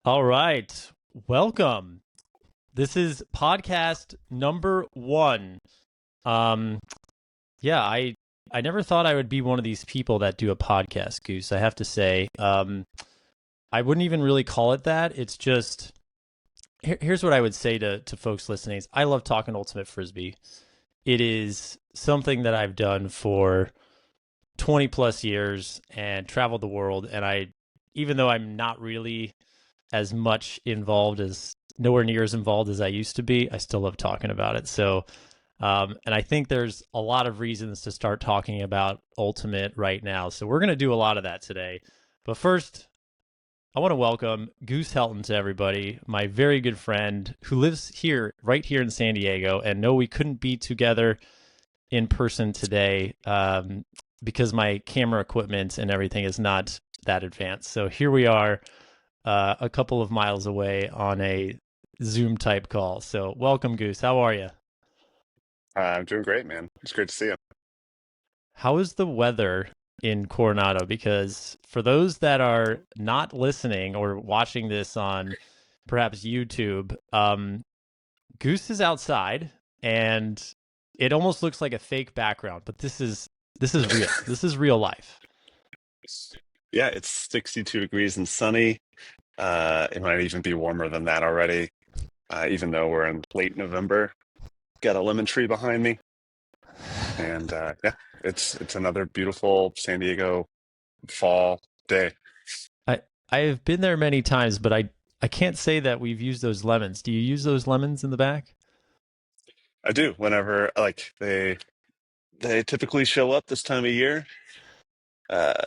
All right. Welcome. This is podcast number one. Um, yeah, I never thought I would be one of these people that do a podcast, Goose. I have to say, I wouldn't even really call it that. It's just here's what I would say to folks listening. I love talking ultimate frisbee. It is something that I've done for 20 plus years and traveled the world. And even though I'm not really as much involved as nowhere near as involved as I used to be, I still love talking about it. So, and I think there's a lot of reasons to start talking about Ultimate right now. So we're going to do a lot of that today. But first, I want to welcome Goose Helton to everybody, my very good friend who lives right here in San Diego. And no, we couldn't be together in person today because my camera equipment and everything is not that advanced. So here we are, a couple of miles away on a Zoom type call. So welcome, Goose. How are you? I'm doing great, man. It's great to see you. How is the weather in Coronado? Because for those that are not listening or watching this on perhaps YouTube, Goose is outside and it almost looks like a fake background, but this is real. This is real life. Yeah, it's 62 degrees and sunny. It might even be warmer than that already, even though we're in late November. Got a lemon tree behind me, and yeah, it's another beautiful San Diego fall day. I have been there many times, but I can't say that we've used those lemons. Do you use those lemons in the back? I do whenever like they typically show up this time of year.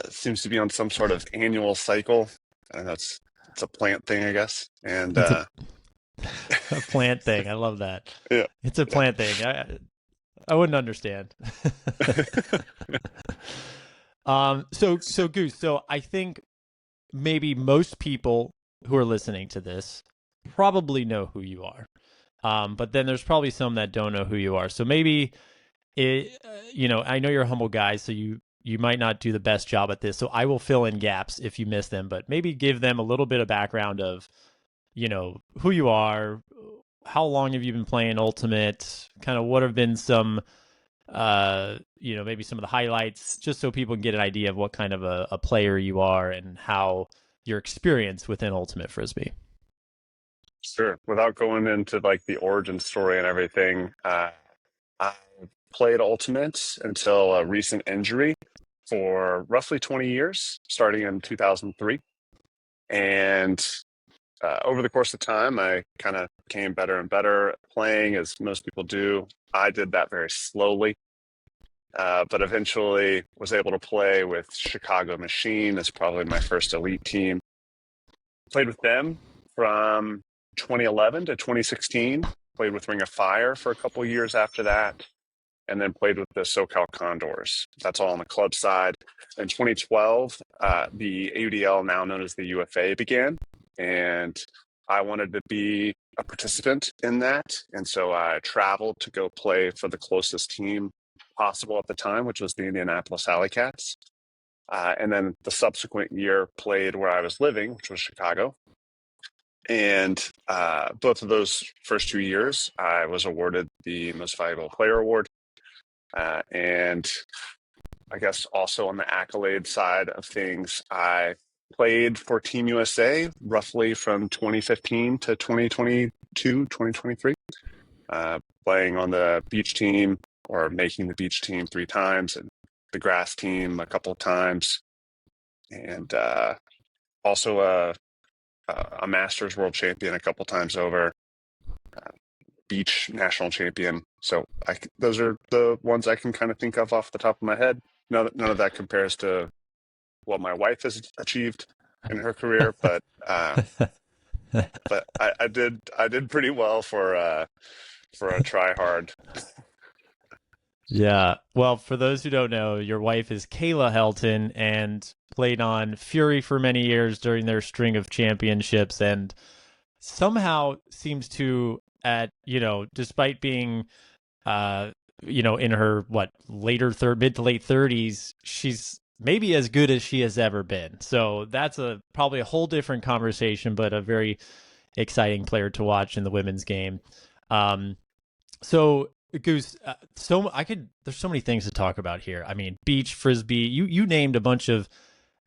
Seems to be on some sort of annual cycle. I don't know, it's a plant thing, I guess, and It's a plant thing. I love that. yeah. It's a plant thing. I wouldn't understand. So Goose. So I think maybe most people who are listening to this probably know who you are. But then there's probably some that don't know who you are. So maybe I know you're a humble guy, so you might not do the best job at this. So I will fill in gaps if you miss them, but maybe give them a little bit of background of, who you are, how long have you been playing Ultimate, kind of what have been some, maybe some of the highlights, just so people can get an idea of what kind of a player you are and how your experience within Ultimate Frisbee. Sure. Without going into like the origin story and everything, I played Ultimate until a recent injury for roughly 20 years, starting in 2003. And over the course of time, I kind of became better and better at playing, as most people do. I did that very slowly, but eventually was able to play with Chicago Machine as probably my first elite team. Played with them from 2011 to 2016. Played with Ring of Fire for a couple years after that, and then played with the SoCal Condors. That's all on the club side. In 2012, the AUDL, now known as the UFA, began, and I wanted to be a participant in that, and so I traveled to go play for the closest team possible at the time, which was the Indianapolis Alley Cats. And then the subsequent year played where I was living, which was Chicago. And both of those first 2 years, I was awarded the Most Valuable Player Award. And I guess also on the accolade side of things, I played for Team USA roughly from 2015 to 2022, 2023, playing on the beach team or making the beach team 3 times and the grass team a couple of times. And also a Masters world champion a couple times over, beach national champion. So those are the ones I can kind of think of off the top of my head. None of that compares to what my wife has achieved in her career, but I did pretty well for a try hard. Yeah. Well, for those who don't know, your wife is Kayla Helton and played on Fury for many years during their string of championships and somehow seems to despite being in her mid to late 30s, she's maybe as good as she has ever been. So that's probably a whole different conversation, but a very exciting player to watch in the women's game. Um, so Goose, there's so many things to talk about here. I mean, beach, frisbee. You named a bunch of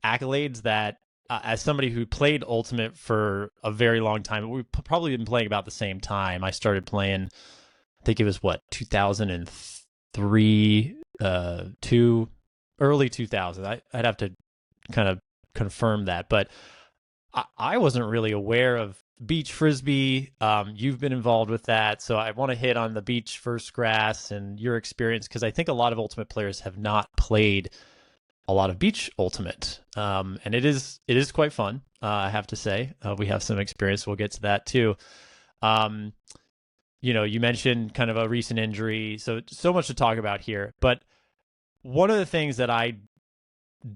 accolades that, as somebody who played Ultimate for a very long time, we've probably been playing about the same time. I started playing, I think it was what, 2003, two, early 2000. I'd have to kind of confirm that, but I wasn't really aware of beach frisbee. You've been involved with that, so I want to hit on the beach first grass and your experience, because I think a lot of Ultimate players have not played a lot of beach Ultimate, and it is quite fun. I have to say, we have some experience. We'll get to that too. Um, you mentioned kind of a recent injury, so much to talk about here. But one of the things that I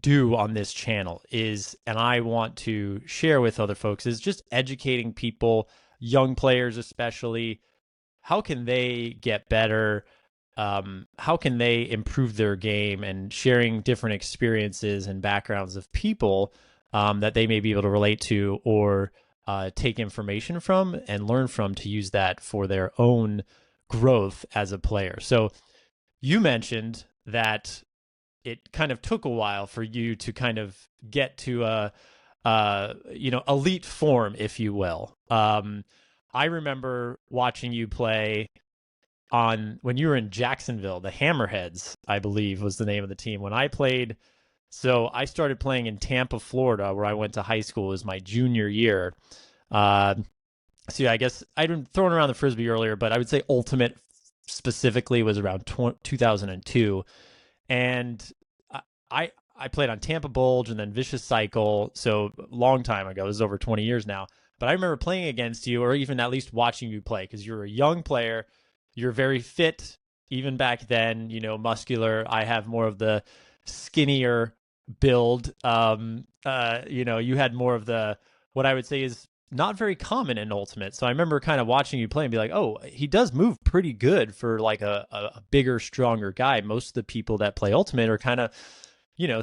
do on this channel is, and I want to share with other folks, is just educating people, young players especially. How can they get better? How can they improve their game, and sharing different experiences and backgrounds of people that they may be able to relate to, or take information from and learn from, to use that for their own growth as a player. So you mentioned that it kind of took a while for you to kind of get to a elite form, if you will. I remember watching you play on when you were in Jacksonville. The Hammerheads, I believe, was the name of the team when I played. So I started playing in Tampa, Florida, where I went to high school. It was my junior year. Uh, so yeah, I guess I'd been throwing around the frisbee earlier, but I would say Ultimate specifically was around 2002. And I played on Tampa Bulge and then Vicious Cycle, so long time ago. This is over 20 years now. But I remember playing against you, or even at least watching you play, because you're a young player. You're very fit, even back then. Muscular. I have more of the skinnier build. You had more of the, what I would say is not very common in Ultimate. So I remember kind of watching you play and be like, oh, he does move pretty good for like a bigger, stronger guy. Most of the people that play Ultimate are kind of,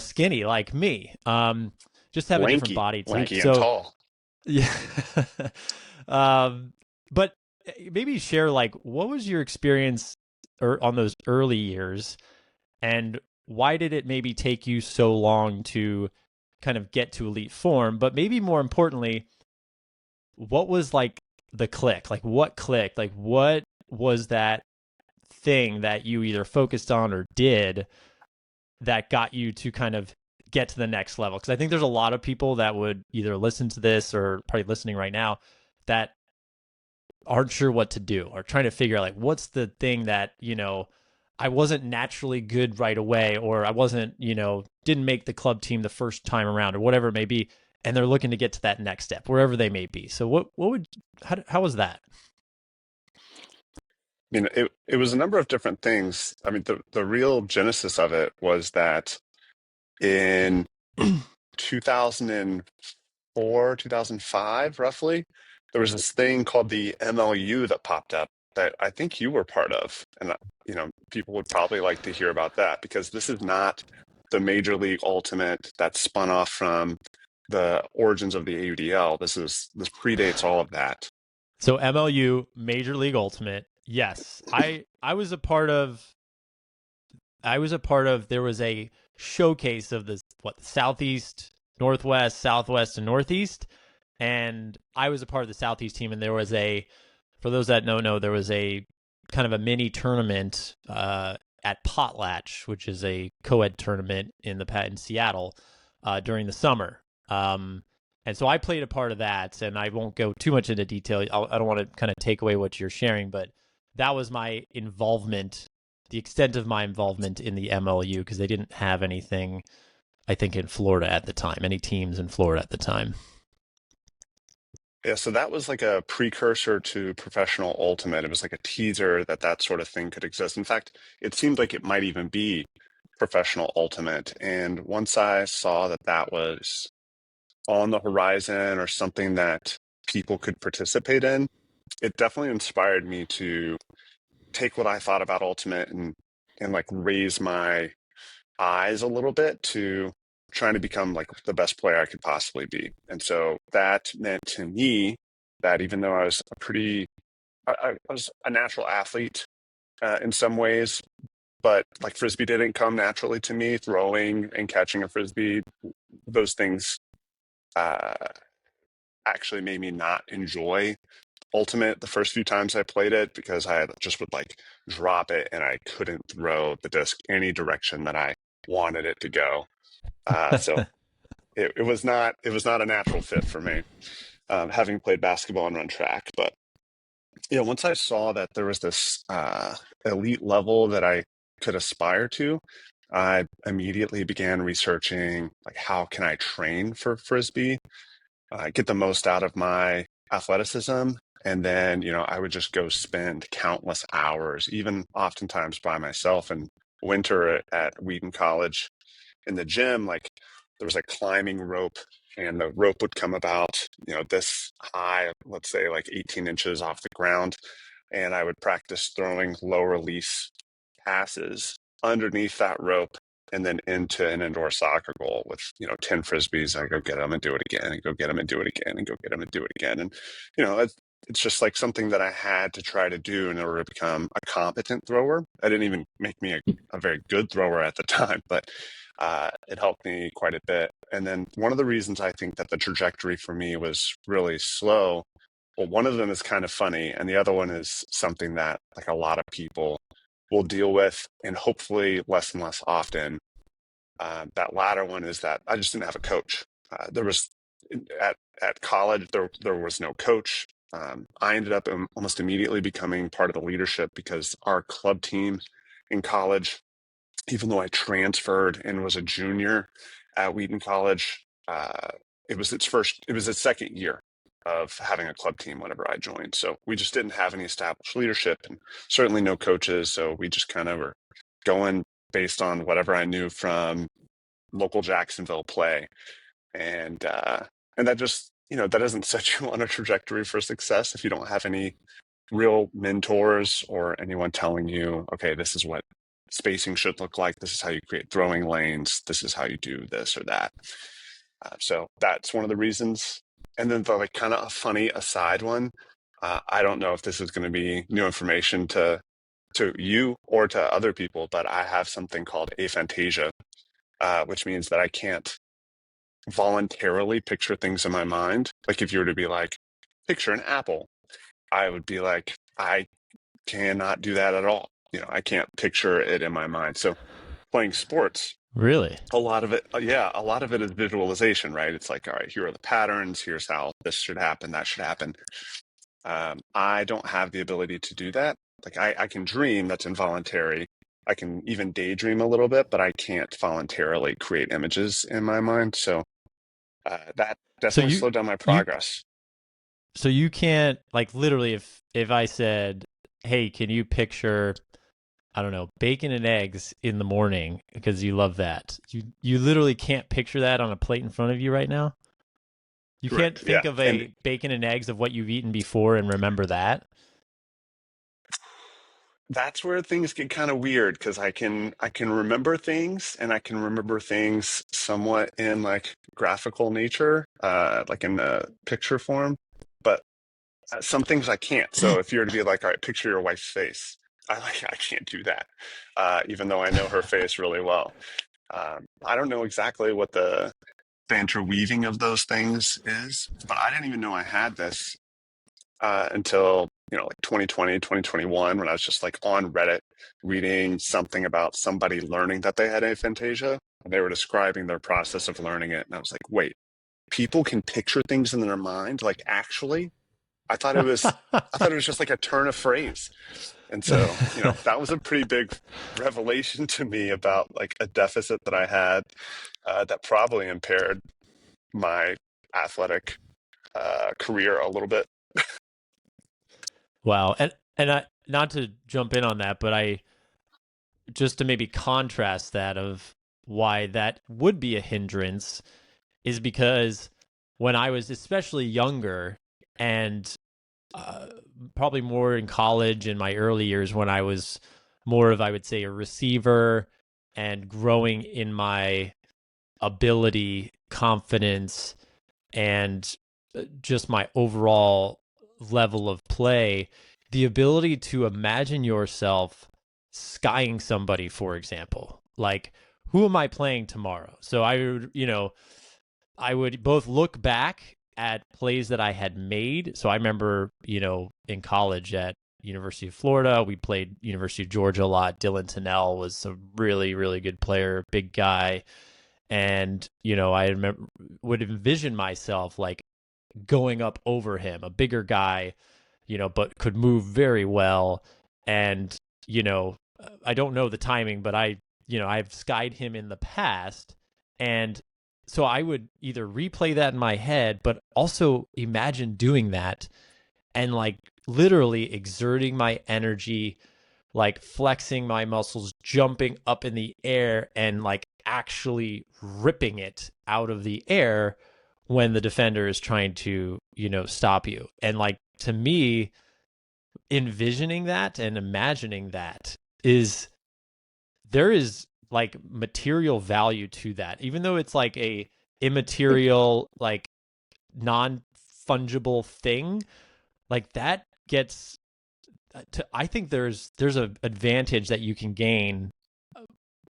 skinny like me. Just have a different body type. Lanky and So tall. yeah. But maybe share, like, what was your experience on those early years, and why did it maybe take you so long to kind of get to elite form? But maybe more importantly, what was like the click? Like, what clicked? Like, what was that thing that you either focused on or did that got you to kind of get to the next level? Because I think there's a lot of people that would either listen to this, or probably listening right now, that aren't sure what to do, or trying to figure out, like, what's the thing that, I wasn't naturally good right away, or I wasn't, didn't make the club team the first time around, or whatever it may be. And they're looking to get to that next step, wherever they may be. So how was that? I mean, it was a number of different things. I mean, the real genesis of it was that in 2004, 2005, roughly, there was this thing called the MLU that popped up that I think you were part of. And, people would probably like to hear about that, because this is not the Major League Ultimate that spun off from the origins of the AUDL. This predates all of that. So MLU, Major League Ultimate. Yes, I was a part of. There was a showcase of the Southeast, Northwest, Southwest, and Northeast, and I was a part of the Southeast team. And there was for those that don't know, there was a kind of a mini tournament at Potlatch, which is a co-ed tournament in Seattle during the summer. And so I played a part of that, and I won't go too much into detail. I don't want to kind of take away what you're sharing, but that was my involvement, the extent of my involvement in the MLU, because they didn't have anything, I think, in Florida at the time, any teams in Florida at the time. Yeah, so that was like a precursor to professional ultimate. It was like a teaser that sort of thing could exist. In fact, it seemed like it might even be professional ultimate. And once I saw that was on the horizon, or something that people could participate in, it definitely inspired me to take what I thought about ultimate and like raise my eyes a little bit to trying to become like the best player I could possibly be. And so that meant to me that even though I was I was a natural athlete in some ways, but like Frisbee didn't come naturally to me. Throwing and catching a Frisbee, those things uh, actually made me not enjoy Ultimate the first few times I played it because I just would like drop it and I couldn't throw the disc any direction that I wanted it to go. So it was not a natural fit for me, having played basketball and run track. But once I saw that there was this elite level that I could aspire to, I immediately began researching like how can I train for Frisbee, get the most out of my athleticism. And then, I would just go spend countless hours, even oftentimes by myself in winter at Wheaton College in the gym. Like there was a climbing rope and the rope would come about, this high, let's say like 18 inches off the ground. And I would practice throwing low release passes underneath that rope and then into an indoor soccer goal with 10 frisbees. I go get them and do it again and go get them and do it again and go get them and do it again. And it's just like something that I had to try to do in order to become a competent thrower. I didn't even make me a very good thrower at the time, but it helped me quite a bit. And then one of the reasons I think that the trajectory for me was really slow, well, one of them is kind of funny, and the other one is something that like a lot of people will deal with, and hopefully less and less often. That latter one is that I just didn't have a coach. There was at college there was no coach. I ended up almost immediately becoming part of the leadership because our club team in college, even though I transferred and was a junior at Wheaton College, it was its second year of having a club team whenever I joined. So we just didn't have any established leadership and certainly no coaches. So we just kind of were going based on whatever I knew from local Jacksonville play. And that just, that doesn't set you on a trajectory for success if you don't have any real mentors or anyone telling you, okay, this is what spacing should look like. This is how you create throwing lanes. This is how you do this or that. So that's one of the reasons. And then the like kind of a funny aside one. I don't know if this is going to be new information to you or to other people, but I have something called aphantasia, which means that I can't voluntarily picture things in my mind. Like if you were to be like, picture an apple, I would be like, I cannot do that at all. I can't picture it in my mind. So playing sports, Really? a lot of it, a lot of it is visualization, right? It's like, all right, here are the patterns. Here's how this should happen. That should happen. I don't have the ability to do that. Like I can dream, that's involuntary. I can even daydream a little bit, but I can't voluntarily create images in my mind. So that So definitely you slowed down my you progress. so you can't, like, literally, if I said, "Hey, can you picture, I don't know, bacon and eggs in the morning because you love that." You literally can't picture that on a plate in front of you right now? You can't Correct. Yeah. think of And a bacon and eggs of what you've eaten before and remember that? that's where things get kind of weird because I can remember things and I can remember things somewhat in like graphical nature, like in the picture form, but some things I can't. So if you were to be like, all right, picture your wife's face, I can't do that, even though I know her face really well. I don't know exactly what the interweaving of those things is, but I didn't even know I had this until like 2020, 2021, when I was just like on Reddit reading something about somebody learning that they had aphantasia, and they were describing their process of learning it, and I was like, wait, people can picture things in their mind, like actually? I thought it was I thought it was just like a turn of phrase. And so, that was a pretty big revelation to me about like a deficit that I had, that probably impaired my athletic career a little bit. Wow. And I, not to jump in on that, but I, just to maybe contrast that of why that would be a hindrance, is because when I was especially younger and uh, probably more in college in my early years, when I was more of, I would say, a receiver and growing in my ability, confidence, and just my overall level of play, the ability to imagine yourself skying somebody, for example, like who am I playing tomorrow? So I would both look back at plays that I had made. So I remember, in college at University of Florida, we played University of Georgia a lot. Dylan Tennell was a really, really good player, big guy. And, I remember, would envision myself like going up over him, a bigger guy, but could move very well. And, I don't know the timing, but I've skied him in the past. And so I would either replay that in my head, but also imagine doing that and like literally exerting my energy, like flexing my muscles, jumping up in the air and like actually ripping it out of the air when the defender is trying to, stop you. And like to me, envisioning that and imagining that there is like material value to that, even though it's like a immaterial, like non-fungible thing, like that gets I think there's an advantage that you can gain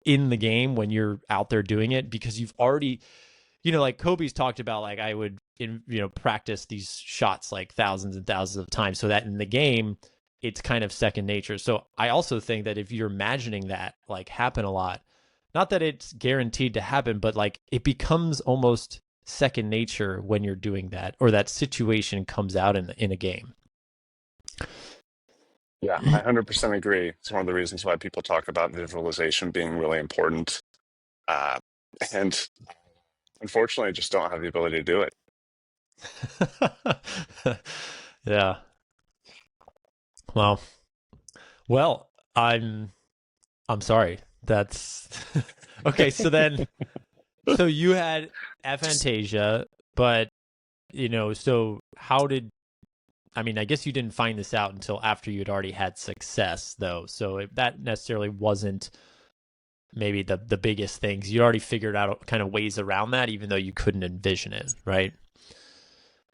in the game when you're out there doing it, because you've already, like Kobe's talked about, like I would practice these shots like thousands and thousands of times so that in the game it's kind of second nature. So I also think that if you're imagining that like happen a lot, not that it's guaranteed to happen, but like it becomes almost second nature when you're doing that, or that situation comes out in a game. Yeah, I 100% agree. It's one of the reasons why people talk about visualization being really important. Uh, and unfortunately, I just don't have the ability to do it. Yeah. Well, well, I'm sorry. That's okay. So you had aphantasia, but so how did, I mean, I guess you didn't find this out until after you'd already had success, though. So that necessarily wasn't maybe the biggest things. You already figured out kind of ways around that, even though you couldn't envision it, right?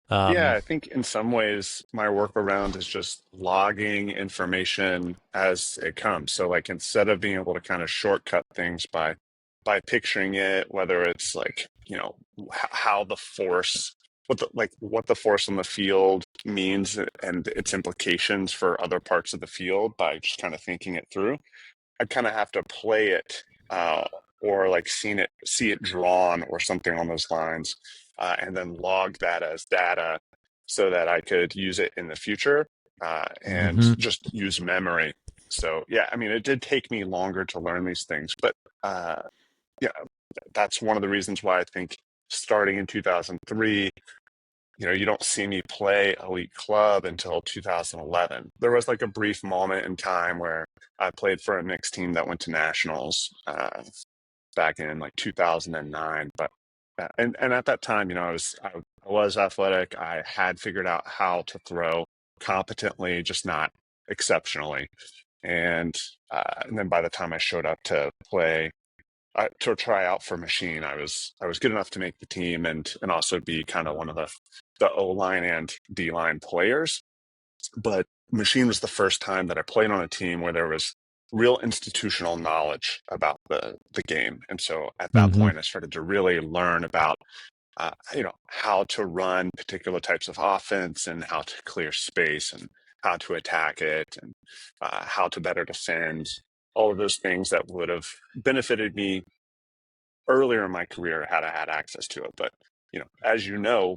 Yeah, Um, I think in some ways my workaround is just logging information as it comes. So like instead of being able to kind of shortcut things by picturing it, whether it's like, how the force what the force on the field means and its implications for other parts of the field by just kind of thinking it through. I kind of have to play it or like see it drawn or something on those lines, and then log that as data so that I could use it in the future and mhm. just use memory. So yeah, I mean, it did take me longer to learn these things, but uh, yeah, that's one of the reasons why I think starting in 2003, you don't see me play elite club until 2011. There was like a brief moment in time where I played for a mixed team that went to nationals back in like 2009. But and at that time, I was athletic. I had figured out how to throw competently, just not exceptionally. And then by the time I showed up to play to try out for Machine, I was good enough to make the team and also be kind of one of the O line and D line players. But Machine was the first time that I played on a team where there was real institutional knowledge about the game, and so at that Mhm. point, I started to really learn about how to run particular types of offense and how to clear space and how to attack it and how to better defend. All of those things that would have benefited me earlier in my career had I had access to it. But as you know,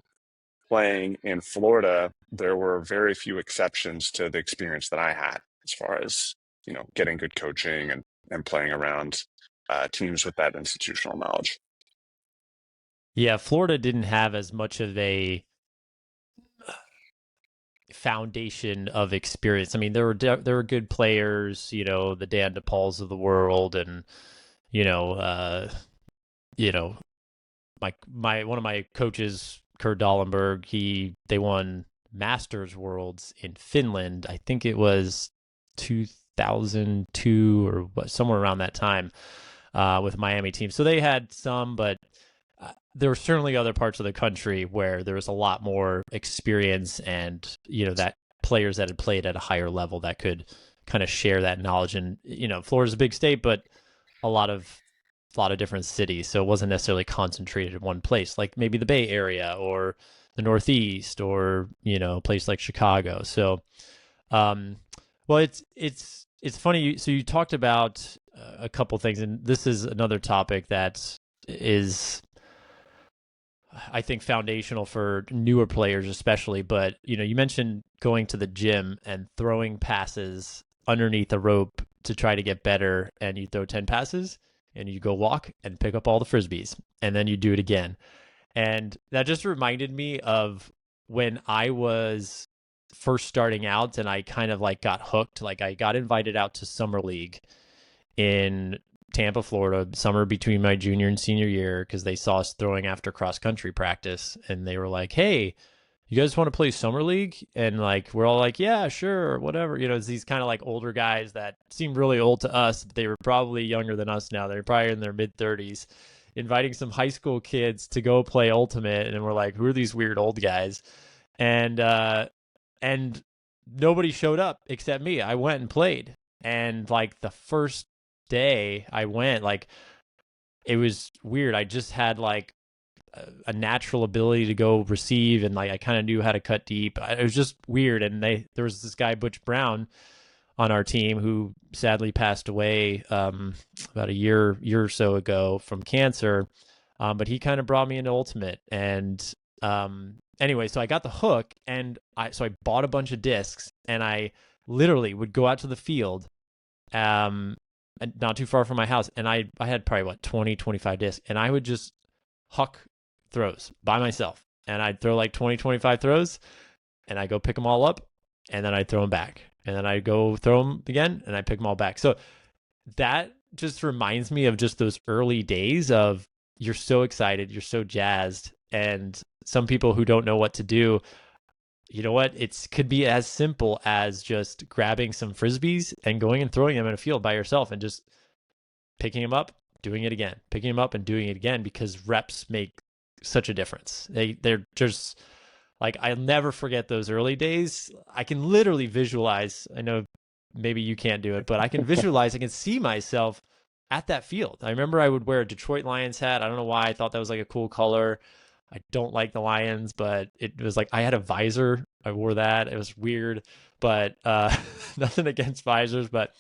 playing in Florida, there were very few exceptions to the experience that I had as far as getting good coaching and playing around teams with that institutional knowledge. Yeah, Florida didn't have as much of a foundation of experience. I mean, there were good players, the Dan DePauls of the world, and you know, uh, you know, my one of my coaches, Kurt Dollenberg, they won Masters Worlds in Finland. I think it was 2002 or somewhere around that time with Miami team. So they had some, but there were certainly other parts of the country where there was a lot more experience and, that players that had played at a higher level that could kind of share that knowledge. And, Florida's a big state, but a lot of different cities. So it wasn't necessarily concentrated in one place, like maybe the Bay Area or the Northeast or, a place like Chicago. So, um, well, it's funny. So you talked about a couple things, and this is another topic that is, I think, foundational for newer players, especially. But you mentioned going to the gym and throwing passes underneath a rope to try to get better, and you throw 10 passes, and you go walk and pick up all the frisbees, and then you do it again. And that just reminded me of when I was first starting out, and I kind of like got hooked. Like I got invited out to summer league in Tampa, Florida, summer between my junior and senior year, because they saw us throwing after cross country practice, and they were like, "Hey, you guys want to play summer league?" And like we're all like, "Yeah, sure, whatever." It's these kind of like older guys that seemed really old to us, but they were probably younger than us now. They're probably in their mid-30s, inviting some high school kids to go play ultimate, and we're like, "Who are these weird old guys?" And nobody showed up except me. I went and played, and like the first day I went, like it was weird. I just had like a natural ability to go receive, and like I kind of knew how to cut deep. It was just weird. And there was this guy Butch Brown on our team who sadly passed away about a year or so ago from cancer. But he kind of brought me into ultimate, and anyway, so I got the hook, and I bought a bunch of discs, and I literally would go out to the field, and not too far from my house, and I had probably 20, 25 discs, and I would just huck throws by myself, and I'd throw like 20, 25 throws, and I go pick them all up, and then I'd throw them back, and then I'd go throw them again, and I pick them all back. So that just reminds me of just those early days of you're so excited, you're so jazzed, and some people who don't know what to do, you know what? It could be as simple as just grabbing some frisbees and going and throwing them in a field by yourself and just picking them up, doing it again, picking them up and doing it again, because reps make such a difference. They're just like, I'll never forget those early days. I can literally visualize. I know maybe you can't do it, but I can visualize. I can see myself at that field. I remember I would wear a Detroit Lions hat. I don't know why. I thought that was like a cool color. I don't like the Lions, but it was like I had a visor. I wore that. It was weird, but nothing against visors. But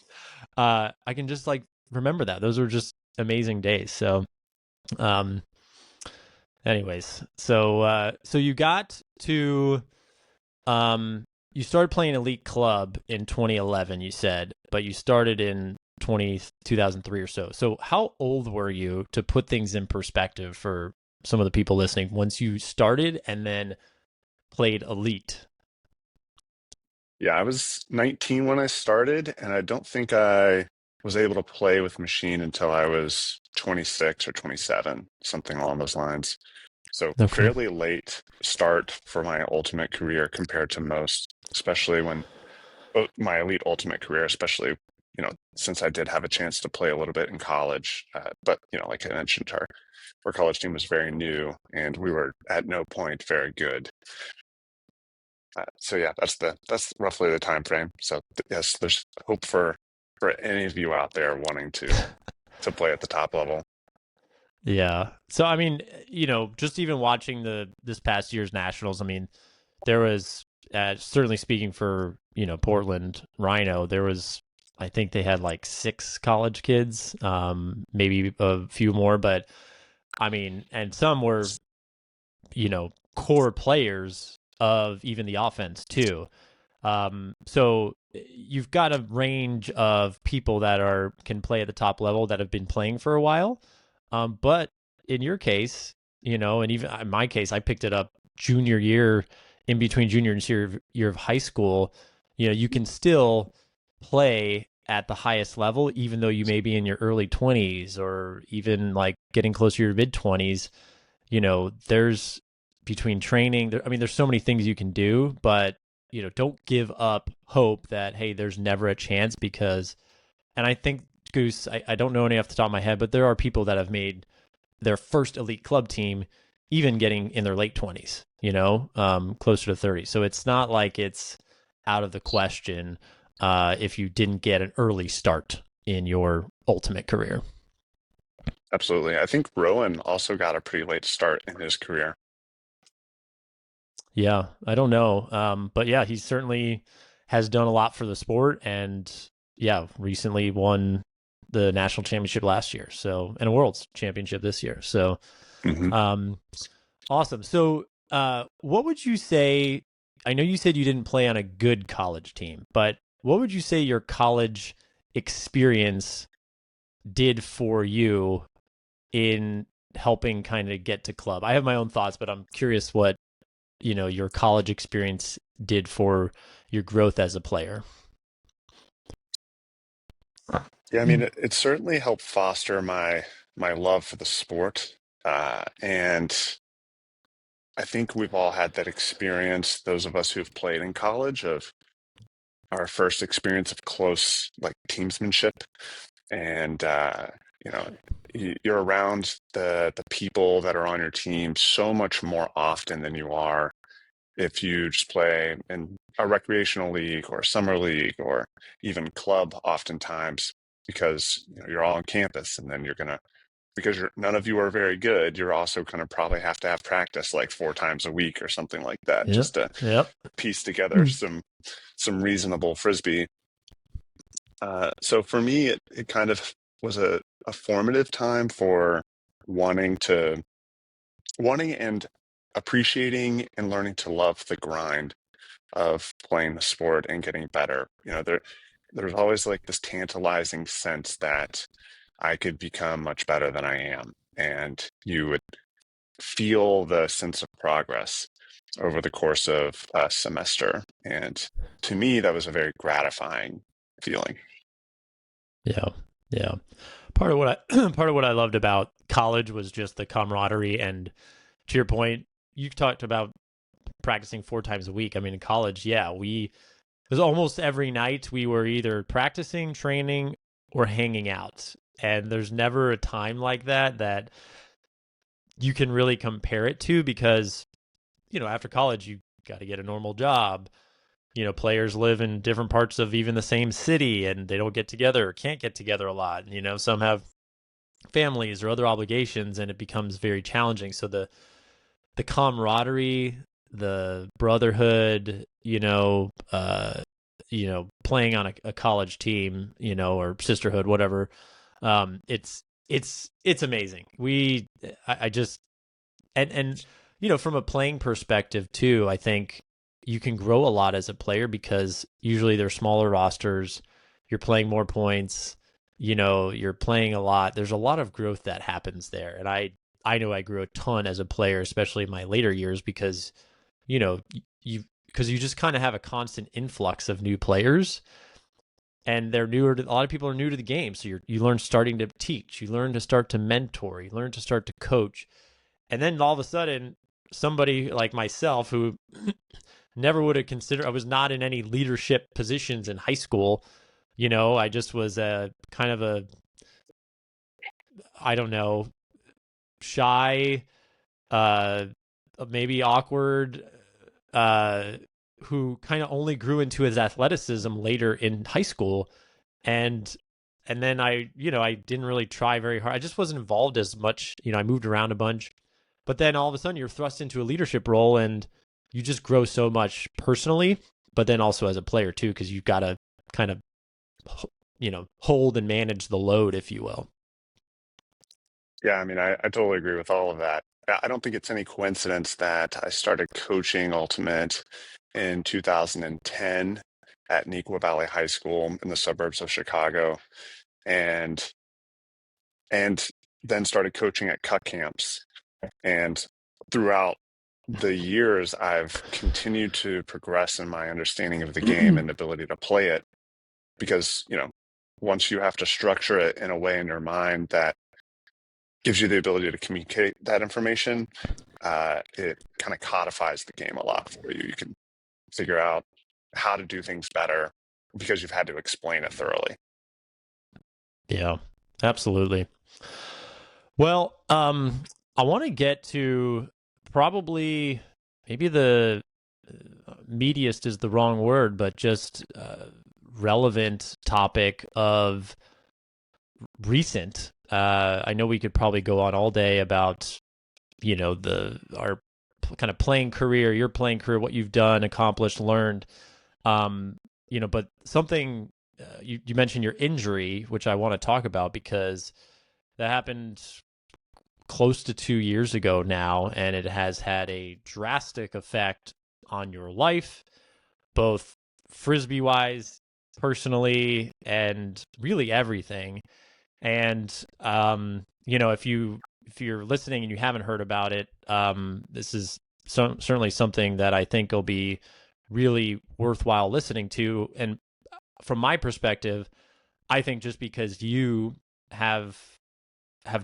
I can just like remember that. Those were just amazing days. So, um, anyways, so you got to you started playing elite club in 2011. You said, but you started in 2003 or so. So how old were you, to put things in perspective for some of the people listening, once you started and then played elite? Yeah, I was 19 when I started, and I don't think I was able to play with machine until I was 26 or 27, something along those lines. So Okay. fairly late start for my ultimate career compared to most, especially when my elite ultimate career, especially, since I did have a chance to play a little bit in college. But, like I mentioned, our college team was very new, and we were at no point very good. So yeah, that's roughly the time frame. So yes, there's hope for any of you out there wanting to play at the top level. Yeah. So I mean, just even watching this past year's nationals, I mean, there was certainly, speaking for Portland Rhino, there was, I think they had like 6 college kids, maybe a few more, but I mean, and some were core players of even the offense too. So you've got a range of people that can play at the top level that have been playing for a while. But in your case, and even in my case, I picked it up junior year, in between junior and senior year of high school. You can still play at the highest level, even though you may be in your early 20s or even like getting closer to your mid 20s. There's between training, I mean, there's so many things you can do, but don't give up hope that, hey, there's never a chance, because, and I think, Goose, I don't know any off the top of my head, but there are people that have made their first elite club team even getting in their late 20s, closer to 30. So it's not like it's out of the question if you didn't get an early start in your ultimate career. Absolutely. I think Rowan also got a pretty late start in his career. Yeah, I don't know. But yeah, he certainly has done a lot for the sport, and yeah, recently won the national championship last year. So, and a world's championship this year. So, Hmm. um, awesome. So, what would you say? I know you said you didn't play on a good college team, but what would you say your college experience did for you in helping kind of get to club? I have my own thoughts, but I'm curious what your college experience did for your growth as a player. Yeah, I mean, it certainly helped foster my love for the sport. And I think we've all had that experience, those of us who've played in college, of our first experience of close like teamsmanship. And you know, you're around the people that are on your team so much more often than you are if you just play in a recreational league or summer league or even club oftentimes, because you're all on campus, and then you're gonna, because none of you are very good, you're also gonna probably have to have practice like 4 times a week or something like that, Yep. just to Yep. piece together some reasonable frisbee. So for me, it kind of was a formative time for wanting to wanting and appreciating and learning to love the grind of playing the sport and getting better. There's always like this tantalizing sense that I could become much better than I am, and you would feel the sense of progress over the course of a semester. And to me, that was a very gratifying feeling. Yeah. Yeah. Part of what I part of what I loved about college was just the camaraderie, and to your point, you talked about practicing 4 times a week. I mean, in college, yeah, we it was almost every night we were either practicing, training, or hanging out. And there's never a time like that you can really compare it to, because after college you got to get a normal job. Players live in different parts of even the same city, and they don't get together or can't get together a lot. Some have families or other obligations, and it becomes very challenging. So the camaraderie, the brotherhood, playing on a college team, or sisterhood, whatever. It's amazing. I just and from a playing perspective too, I think you can grow a lot as a player, because usually they're smaller rosters. You're playing more points. You're playing a lot. There's a lot of growth that happens there, and I know I grew a ton as a player, especially in my later years, because you know you because you just kind of have a constant influx of new players, and they're newer to, a lot of people are new to the game, so you learn starting to teach, you learn to start to mentor, you learn to start to coach. And then all of a sudden, somebody like myself, who never would have considered, I was not in any leadership positions in high school. I just was a kind of a, I don't know, shy, uh, maybe awkward, uh, who kind of only grew into his athleticism later in high school. And then I didn't really try very hard. I just wasn't involved as much. I moved around a bunch. But then all of a sudden you're thrust into a leadership role, and you just grow so much personally, but then also as a player too, because you've got to kind of, hold and manage the load, if you will. Yeah, I mean, I totally agree with all of that. I don't think it's any coincidence that I started coaching Ultimate in 2010 at Neuqua Valley High School in the suburbs of Chicago, and and then started coaching at cut camps. And throughout the years, I've continued to progress in my understanding of the game and ability to play it, because, once you have to structure it in a way in your mind that gives you the ability to communicate that information, it kind of codifies the game a lot for you. You can figure out how to do things better because you've had to explain it thoroughly. Yeah, absolutely. Well, I want to get to probably maybe the meatiest is the wrong word, but just relevant topic of recent. I know we could probably go on all day about the our kind of playing career, your playing career, what you've done, accomplished, learned. Um, but something you mentioned your injury, which I want to talk about because that happened close to 2 years ago now, and it has had a drastic effect on your life, both frisbee wise, personally, and really everything. And if you're listening and you haven't heard about it, this is certainly something that I think will be really worthwhile listening to. And from my perspective, I think just because you have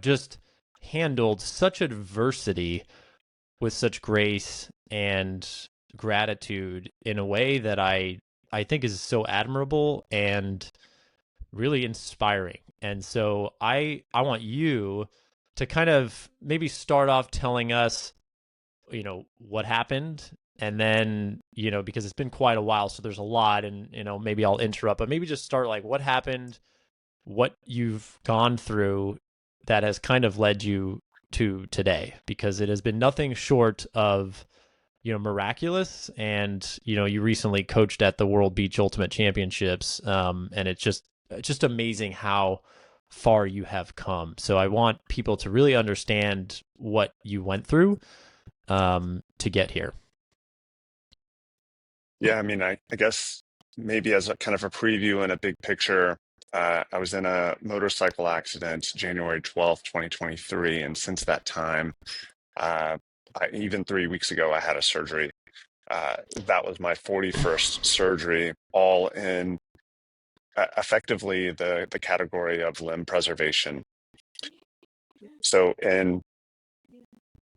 just handled such adversity with such grace and gratitude in a way that I think is so admirable and really inspiring. And so I want you to kind of maybe start off telling us, what happened, and then, because it's been quite a while, so there's a lot, and maybe I'll interrupt, but maybe just start like what happened, what you've gone through that has kind of led you to today, because it has been nothing short of miraculous. And you recently coached at the World Beach Ultimate Championships, and it's just amazing how far you have come. So I want people to really understand what you went through to get here. Yeah, I mean, I guess maybe as a kind of a preview and a big picture, I was in a motorcycle accident January 12th, 2023. And since that time, uh, even 3 weeks ago, I had a surgery. That was my 41st surgery, all in effectively the category of limb preservation. So,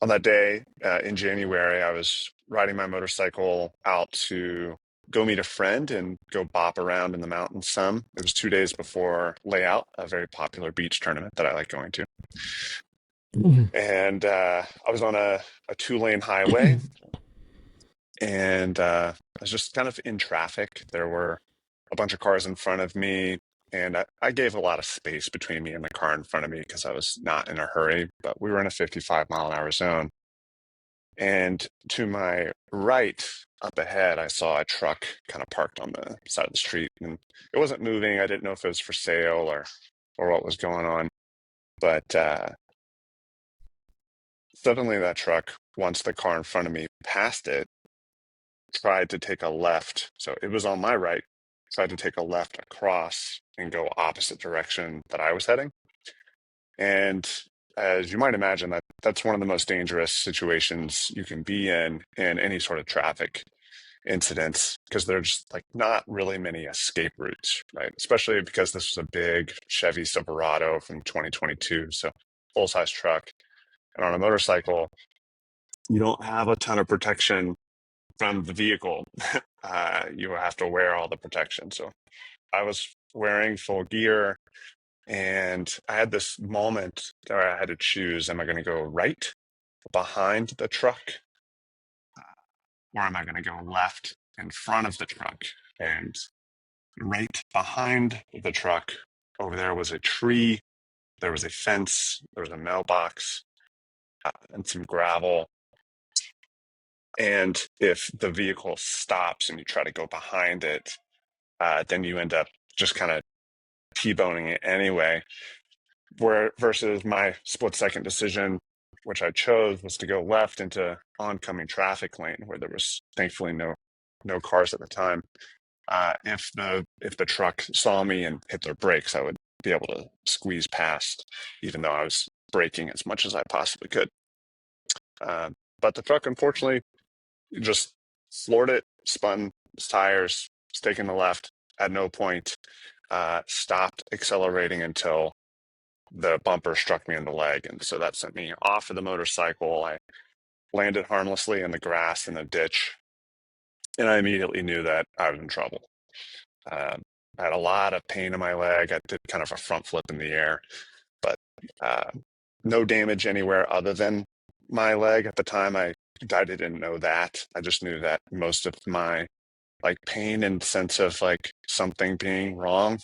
on that day in January, I was riding my motorcycle out to go meet a friend and go bop around in the mountains some. It was 2 days before Layout, a very popular beach tournament that I like going to. And I was on a two-lane highway, and I was just kind of in traffic. There were a bunch of cars in front of me, and I gave a lot of space between me and the car in front of me because I was not in a hurry, but we were in a 55-mile-an-hour zone. And to my right, up ahead, I saw a truck kind of parked on the side of the street, and it wasn't moving. I didn't know if it was for sale or what was going on. But suddenly, that truck, once the car in front of me passed it, tried to take a left. So it was on my right, tried to take a left across and go opposite direction that I was heading. And as you might imagine, that's one of the most dangerous situations you can be in any sort of traffic incidents, because there's like not really many escape routes, right? Especially because this was a big Chevy Silverado from 2022, so full size truck. And on a motorcycle, you don't have a ton of protection from the vehicle. You have to wear all the protection. So I was wearing full gear, and I had this moment where I had to choose: am I going to go right behind the truck, or am I going to go left in front of the truck? And right behind the truck over there was a tree, there was a fence, there was a mailbox, and some gravel. And if the vehicle stops and you try to go behind it, then you end up just kind of T-boning it anyway. Where versus my split-second decision, which I chose, was to go left into oncoming traffic lane where there was thankfully no cars at the time. If the truck saw me and hit their brakes, I would be able to squeeze past, even though I was braking as much as I possibly could. But the truck, unfortunately, just floored it, spun its tires, was taking the left. At no point stopped accelerating until the bumper struck me in the leg, and so that sent me off of the motorcycle. I landed harmlessly in the grass in a ditch, and I immediately knew that I was in trouble. I had a lot of pain in my leg. I did kind of a front flip in the air, but no damage anywhere other than my leg. At the time, I didn't know that. I just knew that most of my like pain and sense of like something being wrong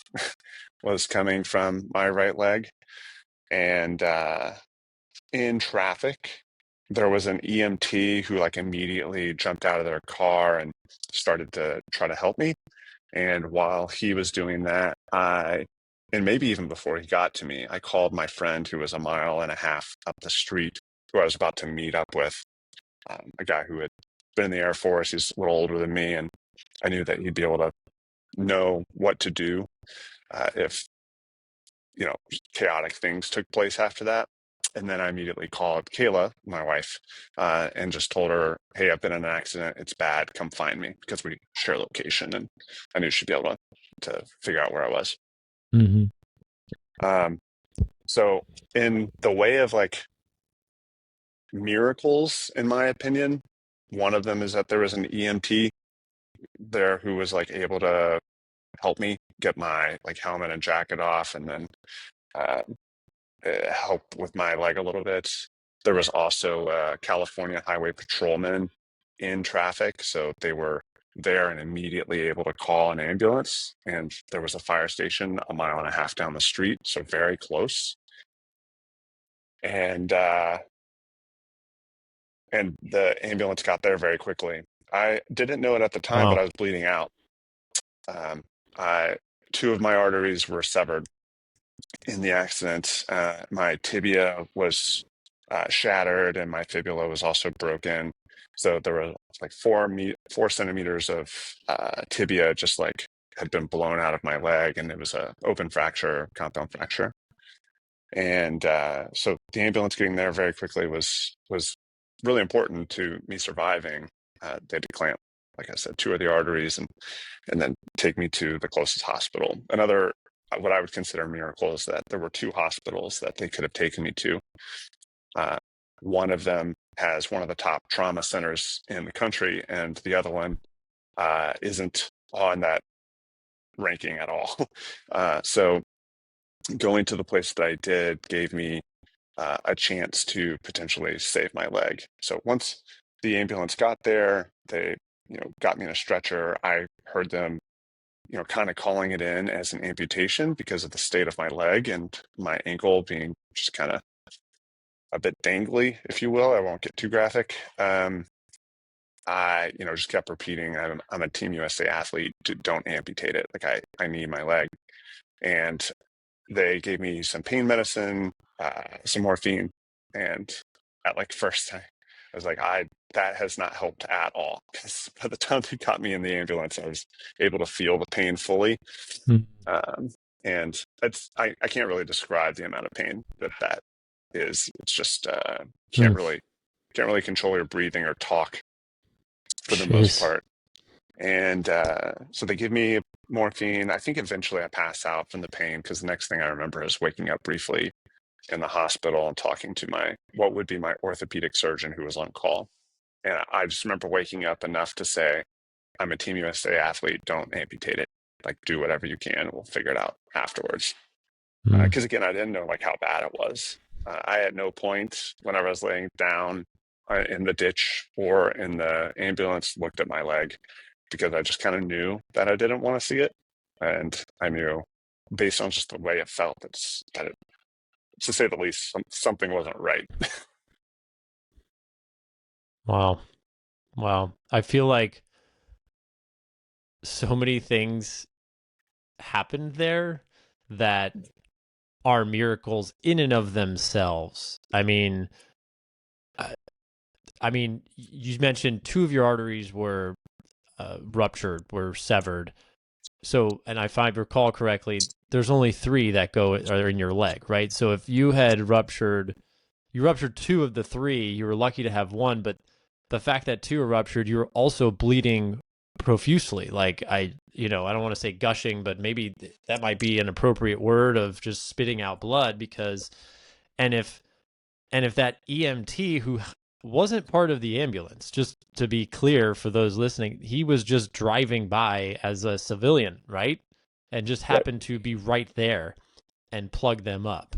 was coming from my right leg. And in traffic, there was an EMT who like immediately jumped out of their car and started to try to help me. And while he was doing that, and maybe even before he got to me, I called my friend who was a mile and a half up the street, who I was about to meet up with, a guy who had been in the Air Force. He's a little older than me, and I knew that he'd be able to know what to do if chaotic things took place after that. And then I immediately called Kayla, my wife, and just told her, "Hey, I've been in an accident. It's bad. Come find me," because we share location, and I knew she'd be able to figure out where I was. Mm-hmm. Um, so, in the way of like miracles, in my opinion, one of them is that there was an EMT there who was like able to help me get my like helmet and jacket off, and then uh, help with my leg a little bit. There was also a California highway patrolman in traffic, so they were there and immediately able to call an ambulance. And there was a fire station a mile and a half down the street, so very close. And the ambulance got there very quickly. I didn't know it at the time, but Wow. I was bleeding out. Um, I Two of my arteries were severed in the accident. My tibia was shattered, and my fibula was also broken. So there were like 4 centimeters of tibia just like had been blown out of my leg, and it was a open fracture, compound fracture. And so the ambulance getting there very quickly was really important to me surviving. They had to clamp, like I said, two of the arteries, and then take me to the closest hospital. Another, what I would consider a miracle, is that there were two hospitals that they could have taken me to. Uh, One of them has one of the top trauma centers in the country, and the other one isn't on that ranking at all. So going to the place that I did gave me a chance to potentially save my leg. So once the ambulance got there, they got me in a stretcher. I heard them kind of calling it in as an amputation because of the state of my leg and my ankle being just kind of a bit dangly, if you will. I won't get too graphic. I just kept repeating, I'm a Team USA athlete. Don't amputate it. Like I need my leg. And they gave me some pain medicine, some morphine, and at like first I was like, that has not helped at all. Because by the time they got me in the ambulance, I was able to feel the pain fully. Mm. Um, and I can't really describe the amount of pain that is. It's just Mm. can't really control your breathing or talk for the most Jeez. part. And so they give me morphine. I think eventually I pass out from the pain, because the next thing I remember is waking up briefly in the hospital and talking to what would be my orthopedic surgeon who was on call. And I just remember waking up enough to say, "I'm a Team USA athlete. Don't amputate it. Like, do whatever you can. We'll figure it out afterwards." Mm. Because again, I didn't know like how bad it was. I at no point, whenever I was laying down in the ditch or in the ambulance, looked at my leg, because I just kind of knew that I didn't want to see it, and I knew, based on just the way it felt, that it, to say the least, something wasn't right. Wow. Wow. I feel like so many things happened there that are miracles in and of themselves. I, I mean, you mentioned two of your arteries were ruptured, were severed. So, and if I recall correctly, there's only three that are in your leg, right? So if you had you ruptured two of the three, you were lucky to have one, but the fact that two are ruptured, you're also bleeding profusely. Like I don't want to say gushing, but maybe that might be an appropriate word of just spitting out blood because, and if that EMT who wasn't part of the ambulance, just to be clear for those listening, he was just driving by as a civilian, right? And just Right. happened to be right there and plug them up.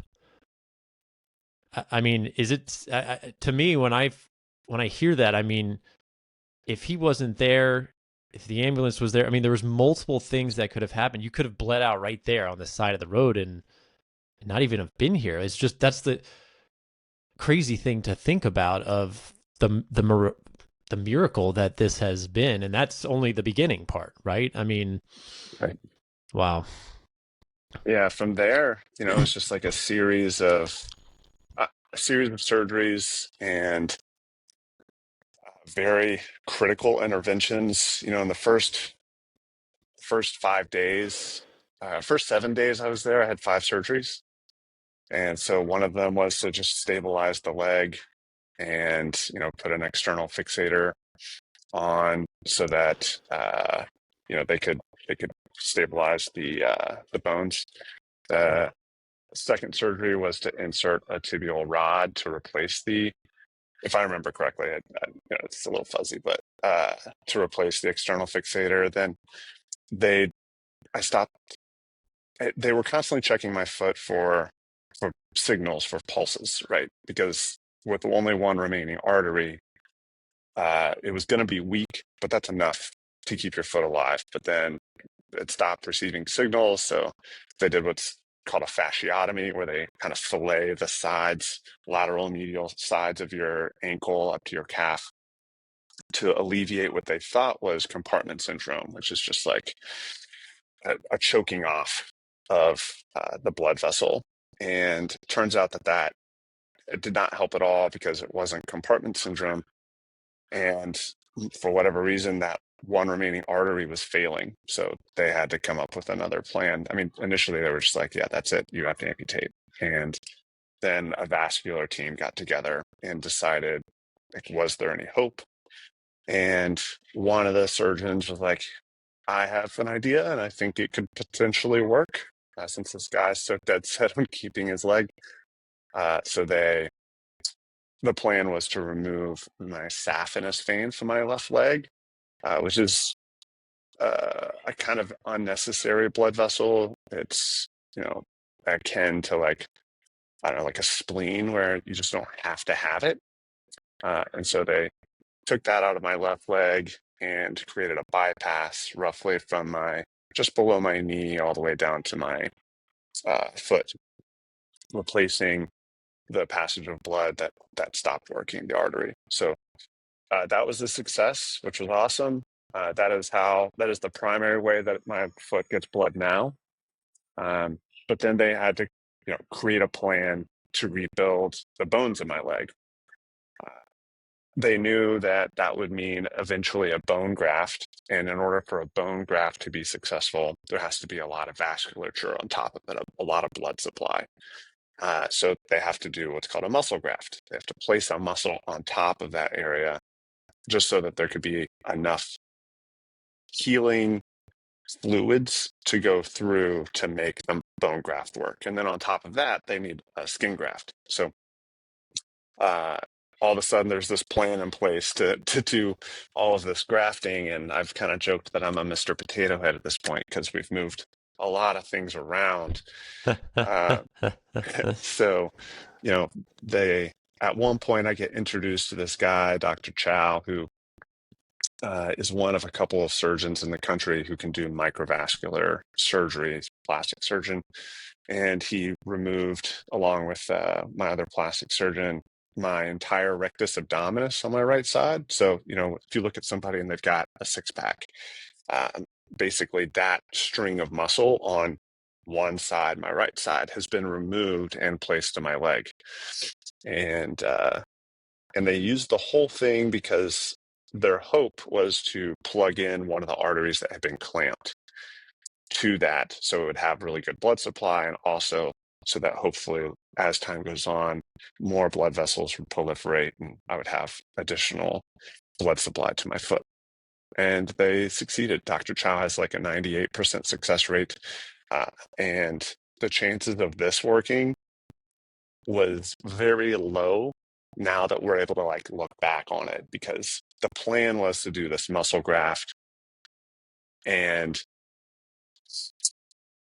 I mean, is it to me when I hear that? I mean, if he wasn't there, if the ambulance was there, I mean, there was multiple things that could have happened. You could have bled out right there on the side of the road and not even have been here. It's just that's the crazy thing to think about of the miracle that this has been, and that's only the beginning part, right? I mean, Right. wow. Yeah, from there, it's just like a series of surgeries and very critical interventions. In the first 5 days, first 7 days I was there, I had five surgeries. And so one of them was to just stabilize the leg and, put an external fixator on so that, they could stabilize the bones. The second surgery was to insert a tibial rod to replace if I remember correctly, it's a little fuzzy, but to replace the external fixator. Then they, I stopped. They were constantly checking my foot for signals for pulses, right? Because with only one remaining artery, it was going to be weak, but that's enough to keep your foot alive. But then it stopped receiving signals, so they did what's called a fasciotomy, where they kind of fillet the sides, lateral and medial sides of your ankle up to your calf to alleviate what they thought was compartment syndrome, which is just like a choking off of the blood vessel. And it turns out that it did not help at all because it wasn't compartment syndrome. And for whatever reason, that one remaining artery was failing. So they had to come up with another plan. I mean, initially they were just like, yeah, that's it. You have to amputate. And then a vascular team got together and decided, like, was there any hope? And one of the surgeons was like, I have an idea and I think it could potentially work since this guy's so dead set on keeping his leg. So the plan was to remove my saphenous vein from my left leg, which is a kind of unnecessary blood vessel. It's, akin to like, I don't know, like a spleen where you just don't have to have it. And so they took that out of my left leg and created a bypass roughly from just below my knee all the way down to my foot, replacing the passage of blood that stopped working, the artery. So that was a success, which was awesome. That is the primary way that my foot gets blood now. But then they had to, create a plan to rebuild the bones in my leg. Uh, they knew that that would mean eventually a bone graft. And in order for a bone graft to be successful, there has to be a lot of vasculature on top of it, a lot of blood supply. So they have to do what's called a muscle graft. They have to place a muscle on top of that area just so that there could be enough healing fluids to go through to make the bone graft work. And then on top of that, they need a skin graft. So uh, all of a sudden, there's this plan in place to do all of this grafting. And I've kind of joked that I'm a Mr. Potato Head at this point because we've moved a lot of things around. Uh, so, they at one point I get introduced to this guy, Dr. Chow, who is one of a couple of surgeons in the country who can do microvascular surgery. He's a plastic surgeon. And he removed, along with my other plastic surgeon, my entire rectus abdominis on my right side. So, if you look at somebody and they've got a six pack, uh, basically that string of muscle on one side, my right side, has been removed and placed to my leg. And they used the whole thing because their hope was to plug in one of the arteries that had been clamped to that, so it would have really good blood supply, and also so that hopefully as time goes on, more blood vessels would proliferate and I would have additional blood supply to my foot. And they succeeded. Dr. Chow has like a 98% success rate. Uh, and the chances of this working was very low now that we're able to like look back on it, because the plan was to do this muscle graft and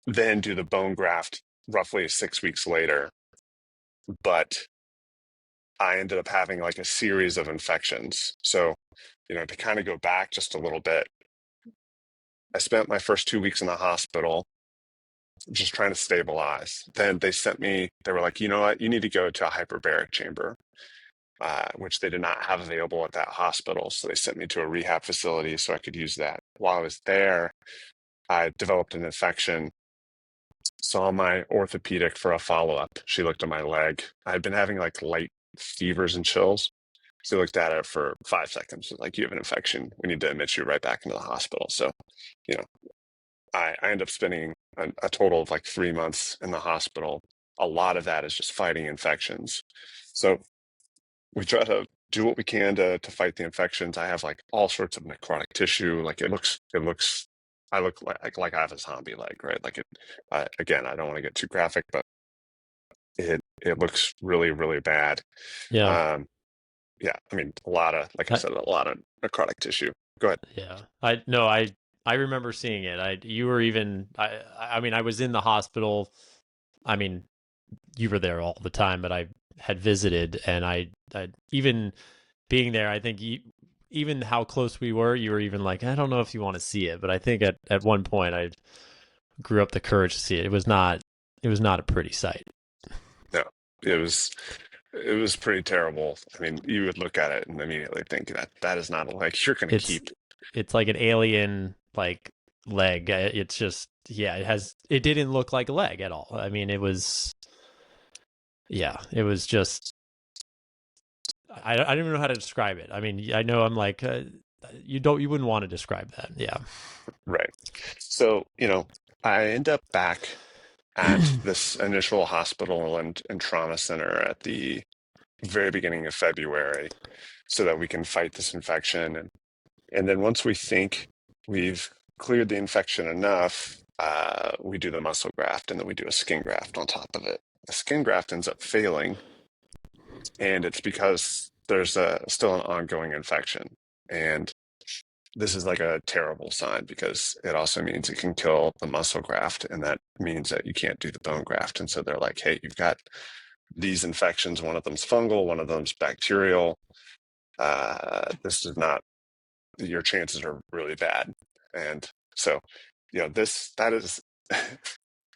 then do the bone graft roughly 6 weeks later. But I ended up having like a series of infections. So, to kind of go back just a little bit, I spent my first 2 weeks in the hospital just trying to stabilize. Then they were like, you know what, you need to go to a hyperbaric chamber, which they did not have available at that hospital. So they sent me to a rehab facility so I could use that. While I was there, I developed an infection, saw my orthopedic for a follow-up. She looked at my leg. I had been having like light fevers and chills. She looked at it for 5 seconds. She's like, you have an infection. We need to admit you right back into the hospital. So, you know, I end up spending a total of like 3 months in the hospital. A lot of that is just fighting infections. So we try to do what we can to fight the infections. I have like all sorts of necrotic tissue. Like I look like I have a zombie leg, right? Like again, I don't want to get too graphic, but it looks really, really bad. Yeah. Um, yeah, I mean, like I I, said, a lot of necrotic tissue. Go ahead. yeah. I no, I remember seeing it. You were even I mean, I was in the hospital. I mean, you were there all the time, but I had visited, and I even being there, I think even how close we were, you were even like, I don't know if you want to see it, but I think at one point I grew up the courage to see it. It was not a pretty sight. No, it was it was pretty terrible. I mean, you would look at it and immediately think that is not a leg you're going to It's keep. it's like an alien like leg. It's just yeah, it didn't look like a leg at all. I mean, it was just I don't even know how to describe it. I mean, I know I'm like you wouldn't want to describe that. Yeah. Right. So, I end up back at this initial hospital and trauma center at the very beginning of February so that we can fight this infection. And then once we think we've cleared the infection enough, we do the muscle graft and then we do a skin graft on top of it. The skin graft ends up failing, and it's because there's still an ongoing infection. And this is like a terrible sign because it also means it can kill the muscle graft, and that means that you can't do the bone graft. And so they're like, hey, you've got these infections. One of them's fungal, one of them's bacterial. This is not, your chances are really bad. And so, that is